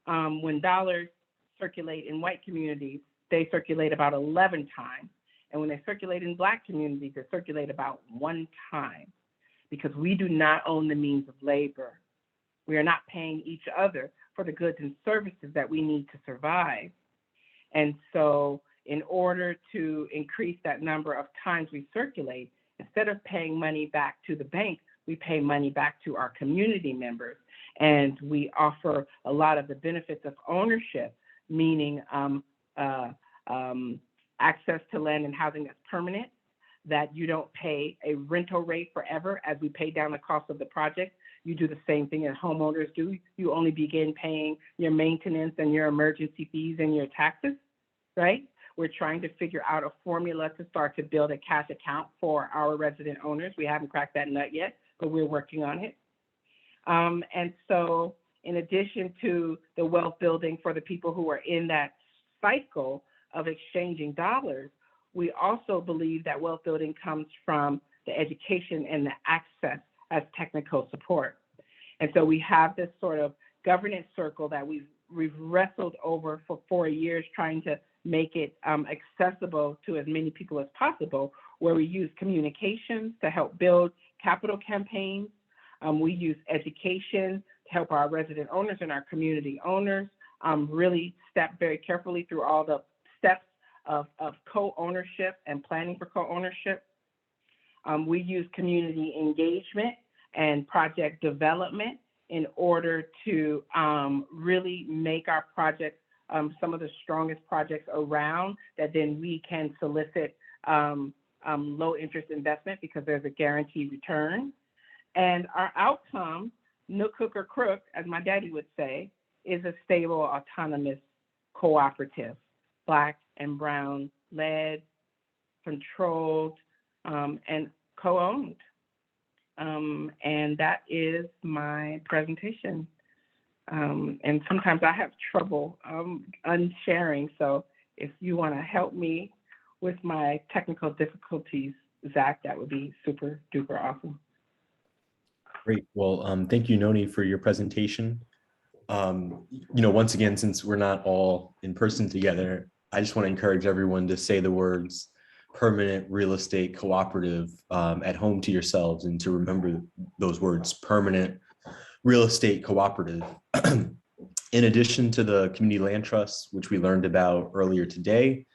when dollars circulate in white communities, they circulate about 11 times. And when they circulate in Black communities, they circulate about 1 time, because we do not own the means of labor. We are not paying each other for the goods and services that we need to survive. And so in order to increase that number of times we circulate, instead of paying money back to the bank, we pay money back to our community members. And we offer a lot of the benefits of ownership, meaning access to land and housing that's permanent, that you don't pay a rental rate forever as we pay down the cost of the project. You do the same thing as homeowners do. You only begin paying your maintenance and your emergency fees and your taxes, right? We're trying to figure out a formula to start to build a cash account for our resident owners. We haven't cracked that nut yet, but we're working on it. And so in addition to the wealth building for the people who are in that cycle of exchanging dollars, we also believe that wealth building comes from the education and the access as technical support. And so we have this sort of governance circle that we've wrestled over for 4 years, trying to make it accessible to as many people as possible, where we use communications to help build capital campaigns. We use education to help our resident owners and our community owners really step very carefully through all the steps of co-ownership and planning for co-ownership. We use community engagement and project development in order to really make our projects some of the strongest projects around, that then we can solicit low interest investment because there's a guaranteed return. And our outcome, no cook or crook, as my daddy would say, is a stable, autonomous cooperative, Black and Brown led, controlled, and co-owned. And that is my presentation. And sometimes I have trouble unsharing. So if you want to help me with my technical difficulties, Zach, that would be super duper awesome. Great. Well, thank you, Noni, for your presentation. Once again, since we're not all in person together, I just want to encourage everyone to say the words permanent real estate cooperative at home to yourselves, and to remember those words, permanent real estate cooperative. In addition to the community land trusts, which we learned about earlier today,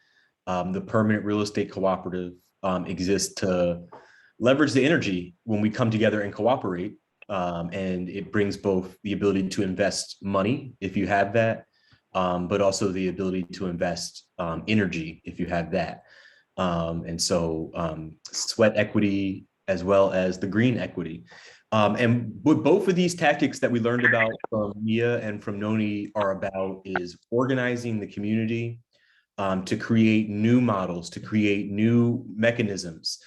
the permanent real estate cooperative exists to leverage the energy when we come together and cooperate. And it brings both the ability to invest money, if you have that, but also the ability to invest energy, if you have that. And so sweat equity, as well as the green equity. And what both of these tactics that we learned about from Mia and from Noni are about is organizing the community to create new models, to create new mechanisms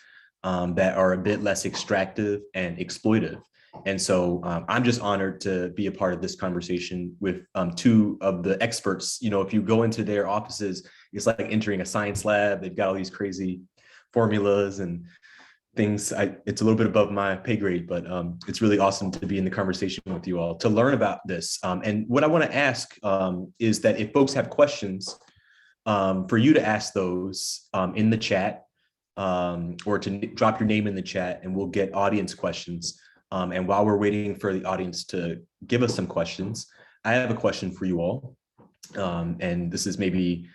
that are a bit less extractive and exploitive. And so I'm just honored to be a part of this conversation with two of the experts. If you go into their offices, it's like entering a science lab. They've got all these crazy formulas and things. It's a little bit above my pay grade, but it's really awesome to be in the conversation with you all to learn about this. And what I want to ask is that if folks have questions, for you to ask those in the chat, or to drop your name in the chat, and we'll get audience questions. And while we're waiting for the audience to give us some questions, I have a question for you all. and this is maybe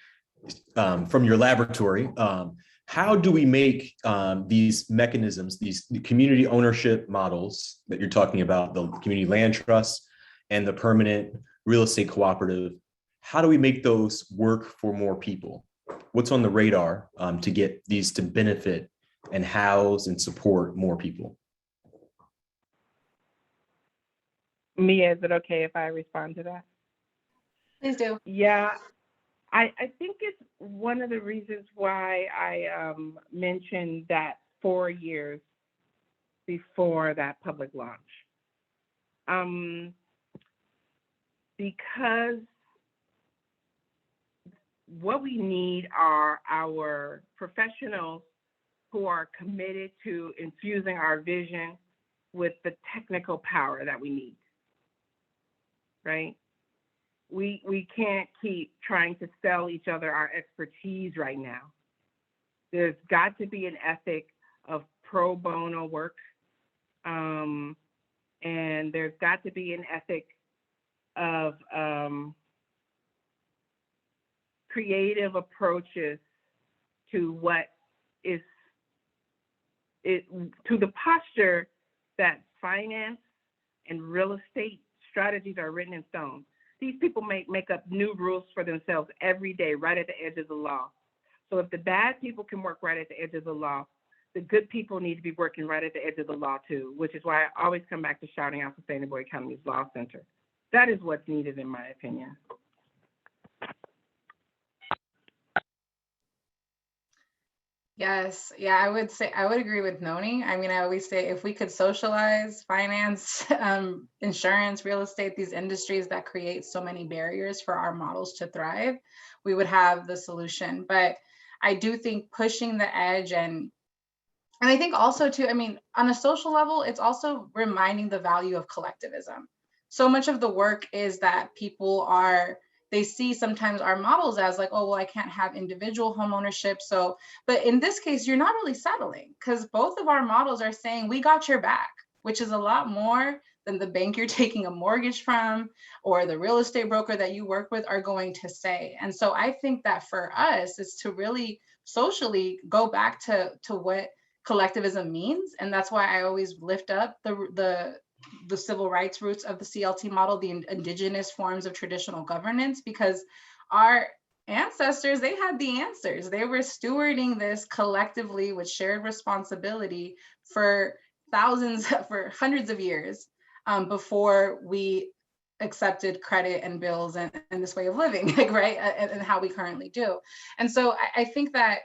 from your laboratory, how do we make these mechanisms, these community ownership models that you're talking about, the community land trust and the permanent real estate cooperative, how do we make those work for more people? What's on the radar to get these to benefit and house and support more people? Mia, is it okay if I respond to that? Please do. Yeah, I think it's one of the reasons why I mentioned that 4 years before that public launch. Because what we need are our professionals who are committed to infusing our vision with the technical power that we need, right? We can't keep trying to sell each other our expertise right now. There's got to be an ethic of pro bono work, and there's got to be an ethic of creative approaches to what is it, to the posture that finance and real estate strategies are written in stone. These people make up new rules for themselves every day, right at the edge of the law. So if the bad people can work right at the edge of the law, the good people need to be working right at the edge of the law too, which is why I always come back to shouting out Sustainable Economies Law Center. That is what's needed, in my opinion. Yes, yeah, I would say I would agree with Noni. I mean, I always say if we could socialize finance, insurance, real estate, these industries that create so many barriers for our models to thrive, we would have the solution. But I do think pushing the edge and I think also too, I mean, on a social level, it's also reminding the value of collectivism. So much of the work is that people are, they see sometimes our models as like, oh, well, I can't have individual home ownership. So, but in this case, you're not really settling because both of our models are saying we got your back, which is a lot more than the bank you're taking a mortgage from or the real estate broker that you work with are going to say. And so I think that for us is to really socially go back to what collectivism means. And that's why I always lift up the civil rights roots of the CLT model, the indigenous forms of traditional governance, because our ancestors, they had the answers. They were stewarding this collectively with shared responsibility for for hundreds of years before we accepted credit and bills and this way of living, like, right? And how we currently do. And so I think that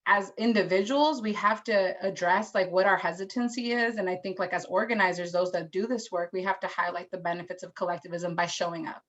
as individuals, we have to address like what our hesitancy is. And I think like as organizers, those that do this work, we have to highlight the benefits of collectivism by showing up.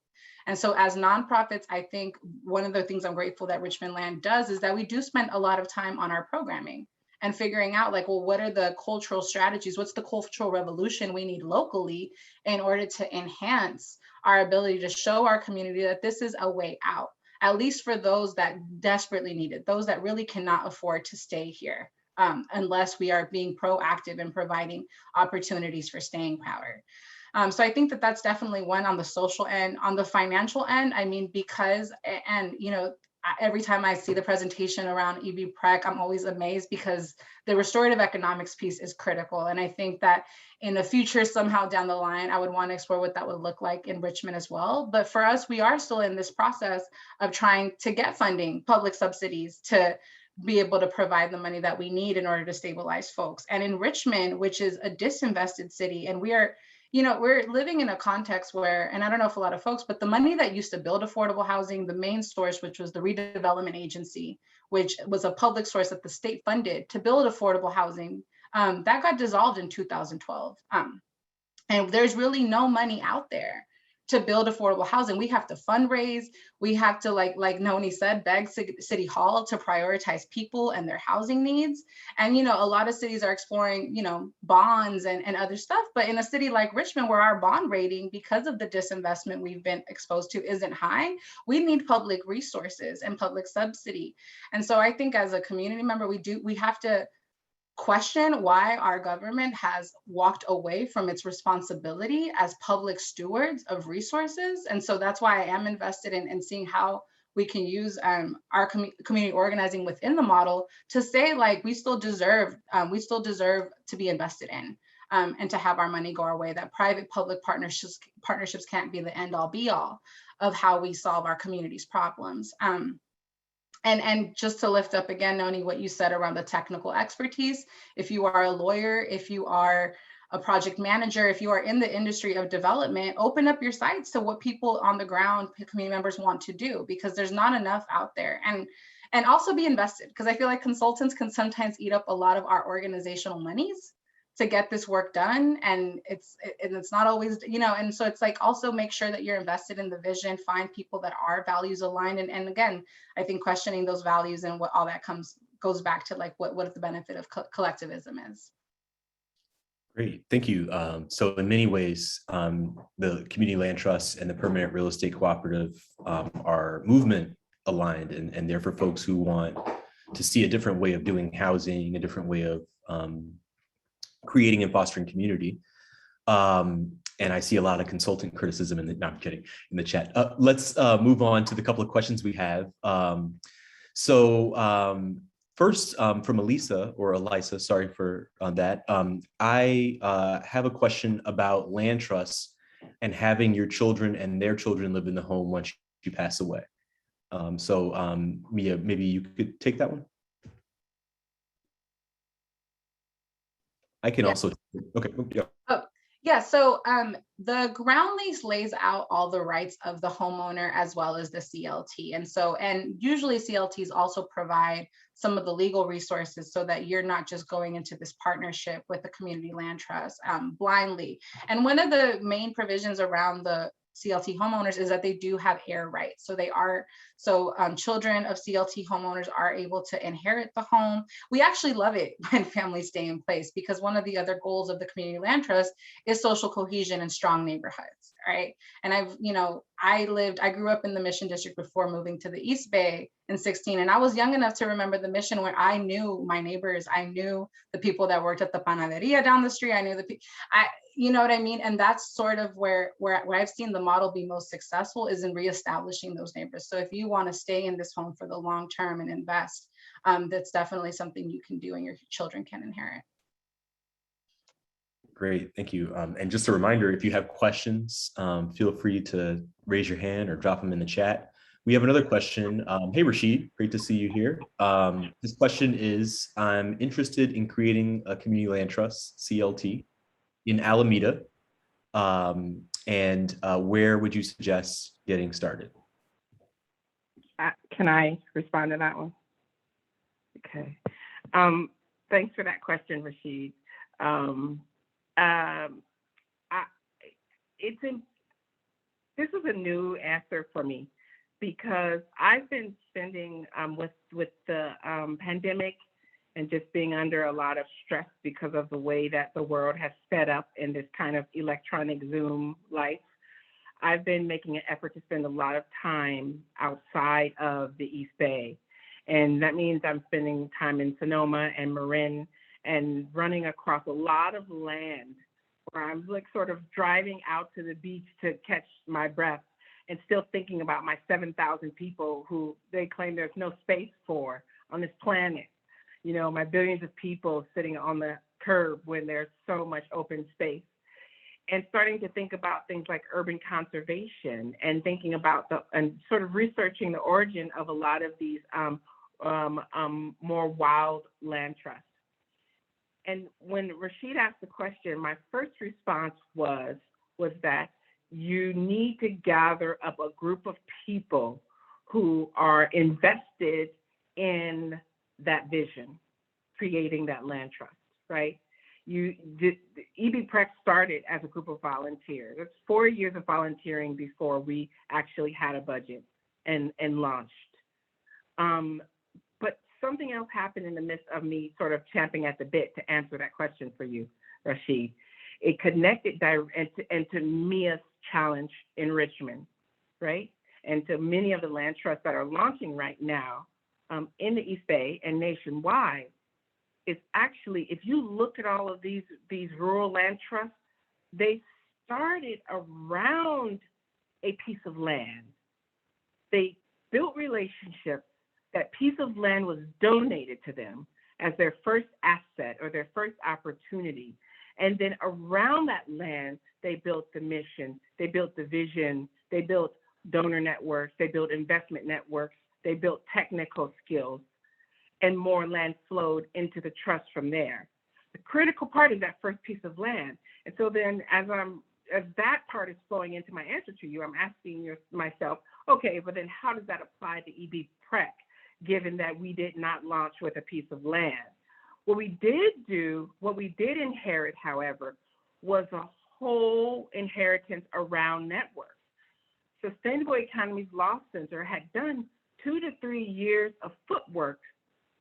And so as nonprofits, I think one of the things I'm grateful that Richmond Land does is that we do spend a lot of time on our programming and figuring out like, well, what are the cultural strategies? What's the cultural revolution we need locally in order to enhance our ability to show our community that this is a way out, at least for those that desperately need it, those that really cannot afford to stay here, unless we are being proactive in providing opportunities for staying power. So I think that that's definitely one on the social end. On the financial end, I mean, because, and you know, every time I see the presentation around EV-PREC, I'm always amazed because the restorative economics piece is critical. And I think that in the future, somehow down the line, I would want to explore what that would look like in Richmond as well. But for us, we are still in this process of trying to get funding, public subsidies to be able to provide the money that we need in order to stabilize folks. And in Richmond, which is a disinvested city, and we are, you know, we're living in a context where, and I don't know if a lot of folks, but the money that used to build affordable housing, the main source, which was the redevelopment agency, which was a public source that the state funded to build affordable housing, that got dissolved in 2012. And there's really no money out there to build affordable housing. We have to fundraise. We have to, like Noni said, beg City Hall to prioritize people and their housing needs. And, you know, a lot of cities are exploring, you know, bonds and other stuff. But in a city like Richmond, where our bond rating, because of the disinvestment we've been exposed to, isn't high, we need public resources and public subsidy. And so I think as a community member, we have to question why our government has walked away from its responsibility as public stewards of resources. And so that's why I am invested in seeing how we can use our community organizing within the model to say, like, we still deserve to be invested in, and to have our money go our way, that private-public partnerships can't be the end-all be-all of how we solve our community's problems. And just to lift up again, Noni, what you said around the technical expertise, if you are a lawyer, if you are a project manager, if you are in the industry of development, open up your sites to what people on the ground, community members, want to do, because there's not enough out there. And also be invested, because I feel like consultants can sometimes eat up a lot of our organizational monies to get this work done, and it's not always, and so it's like, also make sure that you're invested in the vision, find people that are values aligned, and again, I think questioning those values and what all that goes back to, like, what the benefit of collectivism is. Great, thank you. So in many ways, the community land trusts and the permanent real estate cooperative are movement aligned, and they're for folks who want to see a different way of doing housing, a different way of creating and fostering community. And I see a lot of consultant criticism in the, no, I'm kidding, in the chat. Let's move on to the couple of questions we have. First, from Elisa, sorry for that. I have a question about land trusts and having your children and their children live in the home once you pass away. Mia, maybe you could take that one. I can also, okay. Yeah. Oh, yeah, so the ground lease lays out all the rights of the homeowner as well as the CLT. And usually CLTs also provide some of the legal resources so that you're not just going into this partnership with the community land trust blindly. And one of the main provisions around the CLT homeowners is that they do have heir rights. So children of CLT homeowners are able to inherit the home. We actually love it when families stay in place, because one of the other goals of the community land trust is social cohesion and strong neighborhoods, right? And I grew up in the Mission District before moving to the East Bay in 16, and I was young enough to remember the Mission, where I knew my neighbors, I knew the people that worked at the panaderia down the street, I knew the people, you know what I mean? And that's sort of where I've seen the model be most successful, is in reestablishing those neighbors. So if you want to stay in this home for the long term and invest, that's definitely something you can do and your children can inherit. Great, thank you. And just a reminder, if you have questions, feel free to raise your hand or drop them in the chat. We have another question. Hey, Rashid, great to see you here. This question is, I'm interested in creating a community land trust, CLT, in Alameda, and where would you suggest getting started? Can I respond to that one? Okay. Thanks for that question, Rashid. This is a new answer for me, because I've been spending with the pandemic and just being under a lot of stress because of the way that the world has sped up in this kind of electronic Zoom life. I've been making an effort to spend a lot of time outside of the East Bay. And that means I'm spending time in Sonoma and Marin and running across a lot of land where I'm like sort of driving out to the beach to catch my breath and still thinking about my 7,000 people who they claim there's no space for on this planet. You know, my billions of people sitting on the curb when there's so much open space. And starting to think about things like urban conservation and thinking about and sort of researching the origin of a lot of these more wild land trusts. And when Rashid asked the question, my first response was that you need to gather up a group of people who are invested in that vision, creating that land trust, right? EB-Prex started as a group of volunteers. It's 4 years of volunteering before we actually had a budget and launched. But something else happened in the midst of me sort of champing at the bit to answer that question for you, Rashid. It connected into Mia's challenge in Richmond, right? And to many of the land trusts that are launching right now in the East Bay and nationwide. is actually, if you look at all of these rural land trusts, they started around a piece of land. They built relationships. That piece of land was donated to them as their first asset or their first opportunity. And then around that land, they built the mission, they built the vision, they built donor networks, they built investment networks, they built technical skills, and more land flowed into the trust from there. The critical part is that first piece of land. And so then as that part is flowing into my answer to you, I'm asking myself, okay, but then how does that apply to EB Prec, given that we did not launch with a piece of land? What we did inherit, however, was a whole inheritance around networks. Sustainable Economies Law Center had done 2 to 3 years of footwork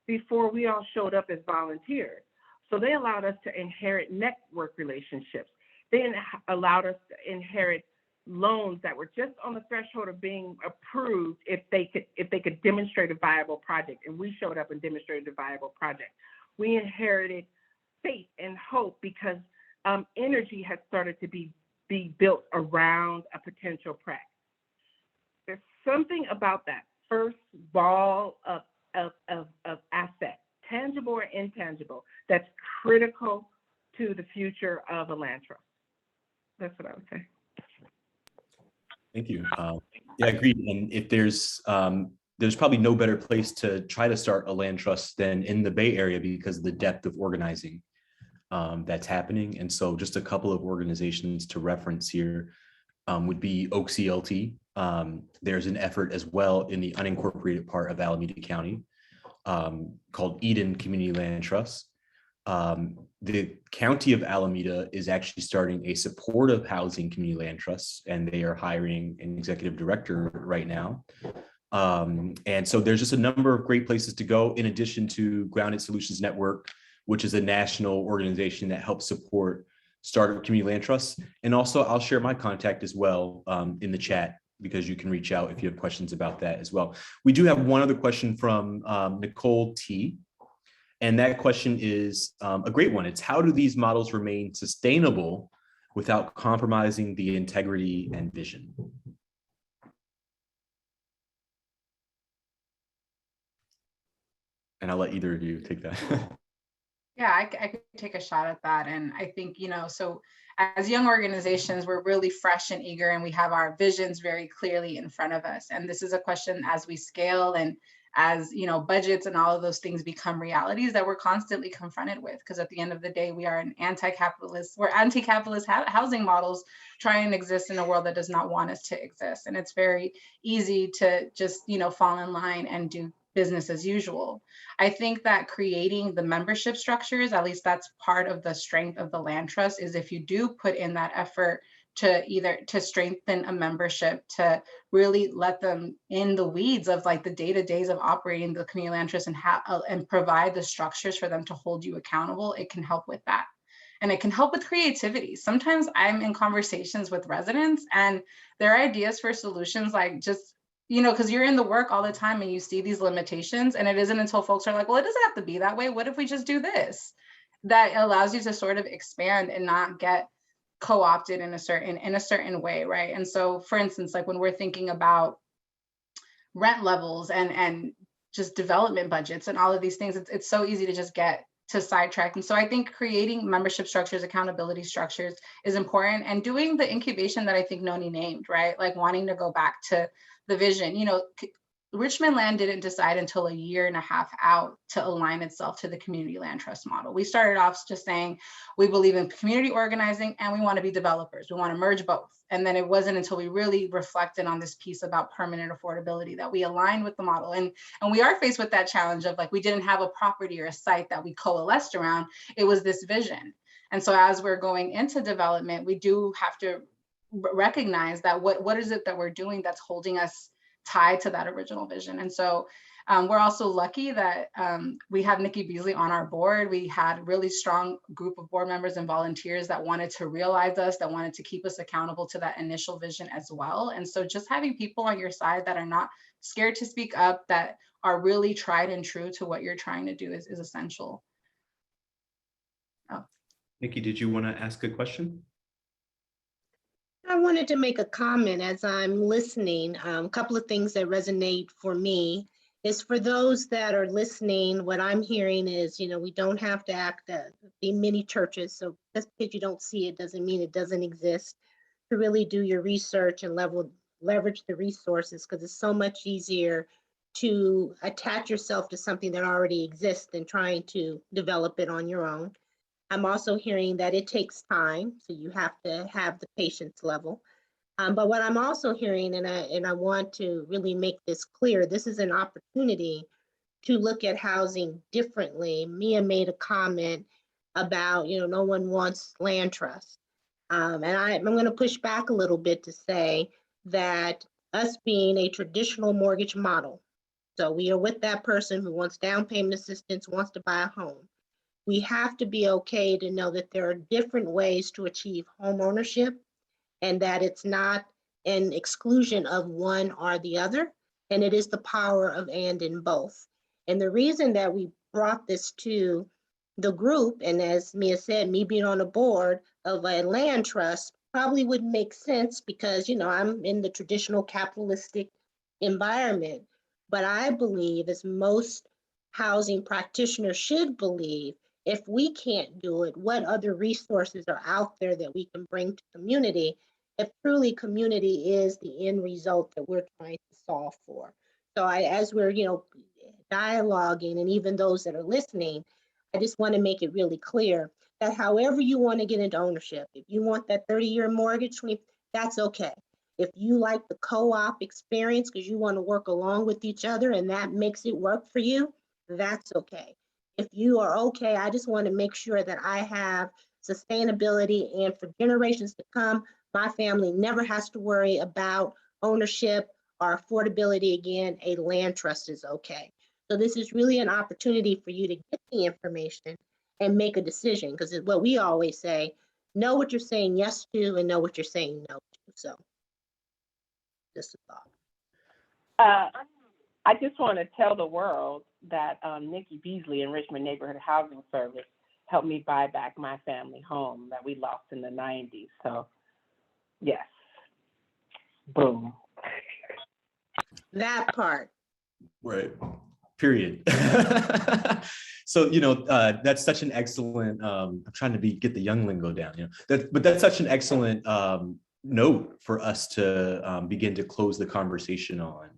before we all showed up as volunteers. So they allowed us to inherit network relationships. They allowed us to inherit loans that were just on the threshold of being approved if they could demonstrate a viable project. And we showed up and demonstrated a viable project. We inherited faith and hope because energy has started to be built around a potential PREC. There's something about that first ball of asset, tangible or intangible, that's critical to the future of a land trust. That's what I would say. Thank you. Yeah, agreed. And if there's probably no better place to try to start a land trust than in the Bay Area because of the depth of organizing that's happening. And so just a couple of organizations to reference here would be Oak CLT. There's an effort as well in the unincorporated part of Alameda County called Eden Community Land Trust. The County of Alameda is actually starting a supportive housing community land trust, and they are hiring an executive director right now. And so there's just a number of great places to go in addition to Grounded Solutions Network, which is a national organization that helps support startup community land trusts. And also I'll share my contact as well in the chat, because you can reach out if you have questions about that as well. We do have one other question from Nicole T. And that question is a great one. It's, how do these models remain sustainable without compromising the integrity and vision? And I'll let either of you take that. Yeah, I could take a shot at that. And I think, so as young organizations, we're really fresh and eager, and we have our visions very clearly in front of us. And this is a question as we scale and as budgets and all of those things become realities that we're constantly confronted with, because at the end of the day, we're anti-capitalist housing models trying to exist in a world that does not want us to exist. And it's very easy to just fall in line and do business as usual. I think that creating the membership structures, at least that's part of the strength of the land trust, is if you do put in that effort to strengthen a membership, to really let them in the weeds of like the day-to-days of operating the community land trust and provide the structures for them to hold you accountable, it can help with that. And it can help with creativity. Sometimes I'm in conversations with residents and their ideas for solutions, like just, because you're in the work all the time and you see these limitations, and it isn't until folks are like, well, it doesn't have to be that way. What if we just do this? That allows you to sort of expand and not get co-opted in a certain way, right? And so, for instance, like when we're thinking about rent levels and just development budgets and all of these things, it's so easy to just get to sidetrack. And so I think creating membership structures, accountability structures is important, and doing the incubation that I think Noni named, right? Like wanting to go back to the vision. Richmond Land didn't decide until a year and a half out to align itself to the community land trust model. We started off just saying, we believe in community organizing and we want to be developers. We want to merge both. And then it wasn't until we really reflected on this piece about permanent affordability that we aligned with the model. And we are faced with that challenge of like, we didn't have a property or a site that we coalesced around. It was this vision. And so as we're going into development, we do have to recognize that what is it that we're doing that's holding us tied to that original vision. And so we're also lucky that we have Nikki Beasley on our board. We had a really strong group of board members and volunteers that wanted to realize us, that wanted to keep us accountable to that initial vision as well. And so just having people on your side that are not scared to speak up, that are really tried and true to what you're trying to do is essential. Nikki, did you want to ask a question? I wanted to make a comment as I'm listening. A couple of things that resonate for me is for those that are listening, what I'm hearing is, we don't have to be many churches. So just because you don't see it doesn't mean it doesn't exist. To really do your research and leverage the resources, because it's so much easier to attach yourself to something that already exists than trying to develop it on your own. I'm also hearing that it takes time, so you have to have the patience level. But what I'm also hearing, and I want to really make this clear, this is an opportunity to look at housing differently. Mia made a comment about, no one wants land trust. And I'm going to push back a little bit to say that us being a traditional mortgage model, so we are with that person who wants down payment assistance, wants to buy a home. We have to be okay to know that there are different ways to achieve home ownership and that it's not an exclusion of one or the other. And it is the power of and in both. And the reason that we brought this to the group, and as Mia said, me being on the board of a land trust probably wouldn't make sense because, I'm in the traditional capitalistic environment. But I believe, as most housing practitioners should believe, if we can't do it, what other resources are out there that we can bring to community if truly community is the end result that we're trying to solve for? So as we're, dialoguing, and even those that are listening, I just want to make it really clear that however you want to get into ownership, if you want that 30-year mortgage, that's okay. If you like the co-op experience because you want to work along with each other and that makes it work for you, that's okay. If you are okay, I just want to make sure that I have sustainability, and for generations to come, my family never has to worry about ownership or affordability again. A land trust is okay. So this is really an opportunity for you to get the information and make a decision, because it's what we always say: know what you're saying yes to and know what you're saying no to. So just a thought. I just want to tell the world that Nikki Beasley in Richmond Neighborhood Housing Service helped me buy back my family home that we lost in the 90s. So, yes. Boom. That part. Right. Period. So, that's such an excellent, I'm trying to get the young lingo down, but that's such an excellent note for us to begin to close the conversation on.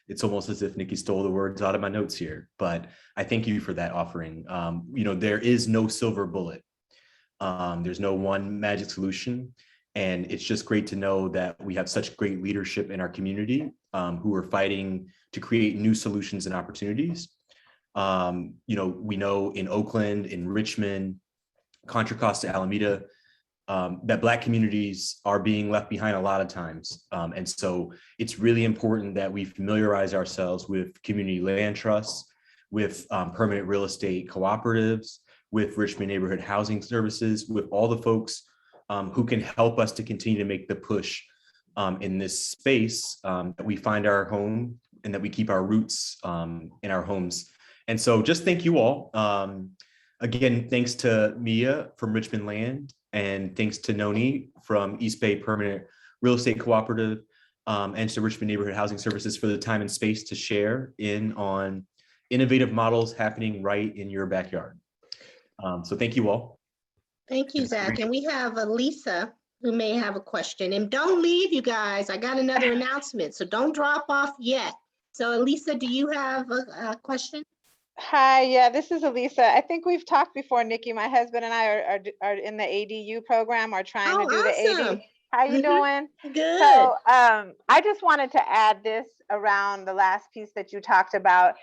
It's almost as if Nikki stole the words out of my notes here, but I thank you for that offering. There is no silver bullet. There's no one magic solution. And it's just great to know that we have such great leadership in our community who are fighting to create new solutions and opportunities. We know in Oakland, in Richmond, Contra Costa, Alameda, that Black communities are being left behind a lot of times. And so it's really important that we familiarize ourselves with community land trusts, with permanent real estate cooperatives, with Richmond Neighborhood Housing Services, with all the folks who can help us to continue to make the push in this space, that we find our home and that we keep our roots in our homes. And so just thank you all. Again, thanks to Mia from Richmond Land, and thanks to Noni from East Bay Permanent Real Estate Cooperative, and to Richmond Neighborhood Housing Services for the time and space to share in on innovative models happening right in your backyard. So thank you all. Thank you, Zach. And we have Lisa who may have a question. And don't leave, you guys. I got another announcement, so don't drop off yet. So Lisa, do you have a question? Hi, yeah, this is Elisa. I think we've talked before, Nikki. My husband and I are in the ADU program, are trying to do the awesome. ADU. How you doing? Good. So I just wanted to add this around the last piece that you talked about.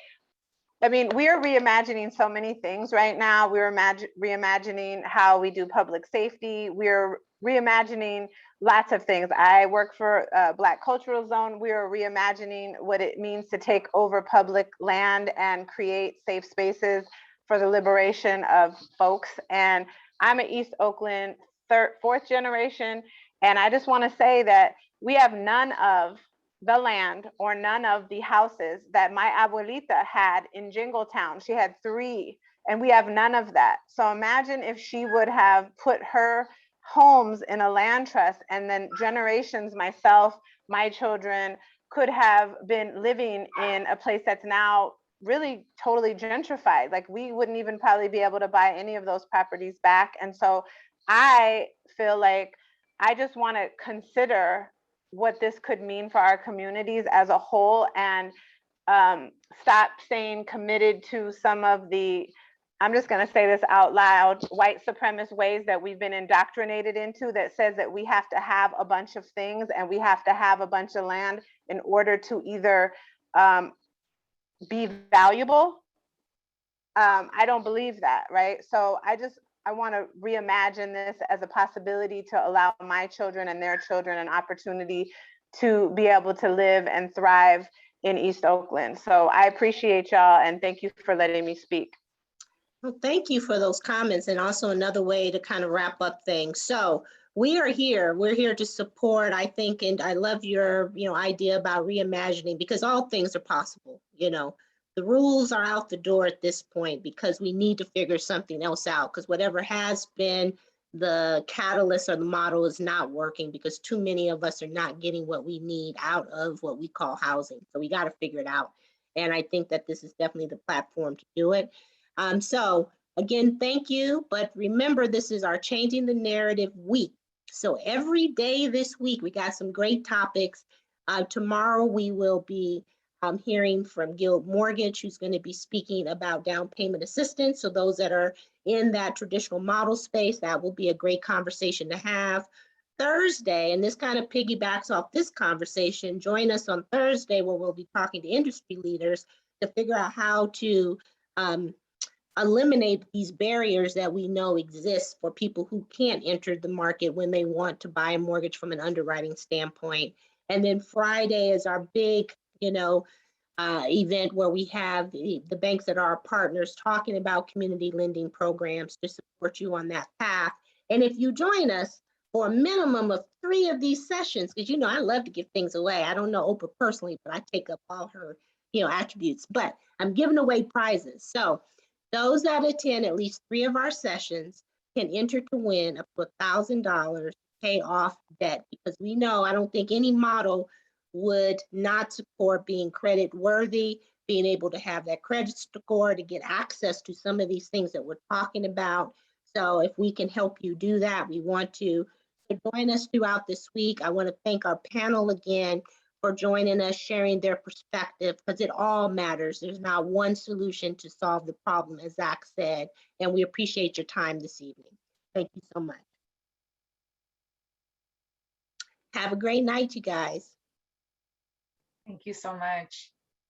I mean, we are reimagining so many things right now. We're reimagining how we do public safety. We're reimagining lots of things. I work for Black Cultural Zone. We are reimagining what it means to take over public land and create safe spaces for the liberation of folks. And I'm an East Oakland fourth generation. And I just want to say that we have none of the land or none of the houses that my abuelita had in Jingletown. She had 3 And we have none of that. So imagine if she would have put her homes in a land trust, and then generations, myself, my children, could have been living in a place that's now really totally gentrified. Like we wouldn't even probably be able to buy any of those properties back. And so I feel like I just want to consider what this could mean for our communities as a whole, and stop saying committed to some of the, I'm just going to say this out loud, white supremacist ways that we've been indoctrinated into, that says that we have to have a bunch of things and we have to have a bunch of land in order to either be valuable. I don't believe that, right? So I want to reimagine this as a possibility to allow my children and their children an opportunity to be able to live and thrive in East Oakland. So I appreciate y'all, and thank you for letting me speak. Well, thank you for those comments, and also another way to kind of wrap up things. So we are here. We're here to support, I think, and I love your, idea about reimagining, because all things are possible. The rules are out the door at this point because we need to figure something else out, because whatever has been the catalyst or the model is not working, because too many of us are not getting what we need out of what we call housing. So we got to figure it out. And I think that this is definitely the platform to do it. So again, thank you. But remember, this is our Changing the Narrative week. So every day this week, we got some great topics. Tomorrow, we will be hearing from Guild Mortgage, who's going to be speaking about down payment assistance. So those that are in that traditional model space, that will be a great conversation to have. Thursday, and this kind of piggybacks off this conversation, join us on Thursday where we'll be talking to industry leaders to figure out how to eliminate these barriers that we know exist for people who can't enter the market when they want to buy a mortgage from an underwriting standpoint. And then Friday is our big, event where we have the banks that are our partners talking about community lending programs to support you on that path. And if you join us for a minimum of 3 of these sessions, because I love to give things away. I don't know Oprah personally, but I take up all her, attributes, but I'm giving away prizes. So those that attend at least 3 of our sessions can enter to win up to $1,000 to pay off debt, because we know, I don't think any model would not support being credit worthy, being able to have that credit score to get access to some of these things that we're talking about. So if we can help you do that, we want to. So join us throughout this week. I want to thank our panel again for joining us, sharing their perspective, because it all matters. There's not one solution to solve the problem, as Zach said, and we appreciate your time this evening. Thank you so much. Have a great night, you guys. Thank you so much.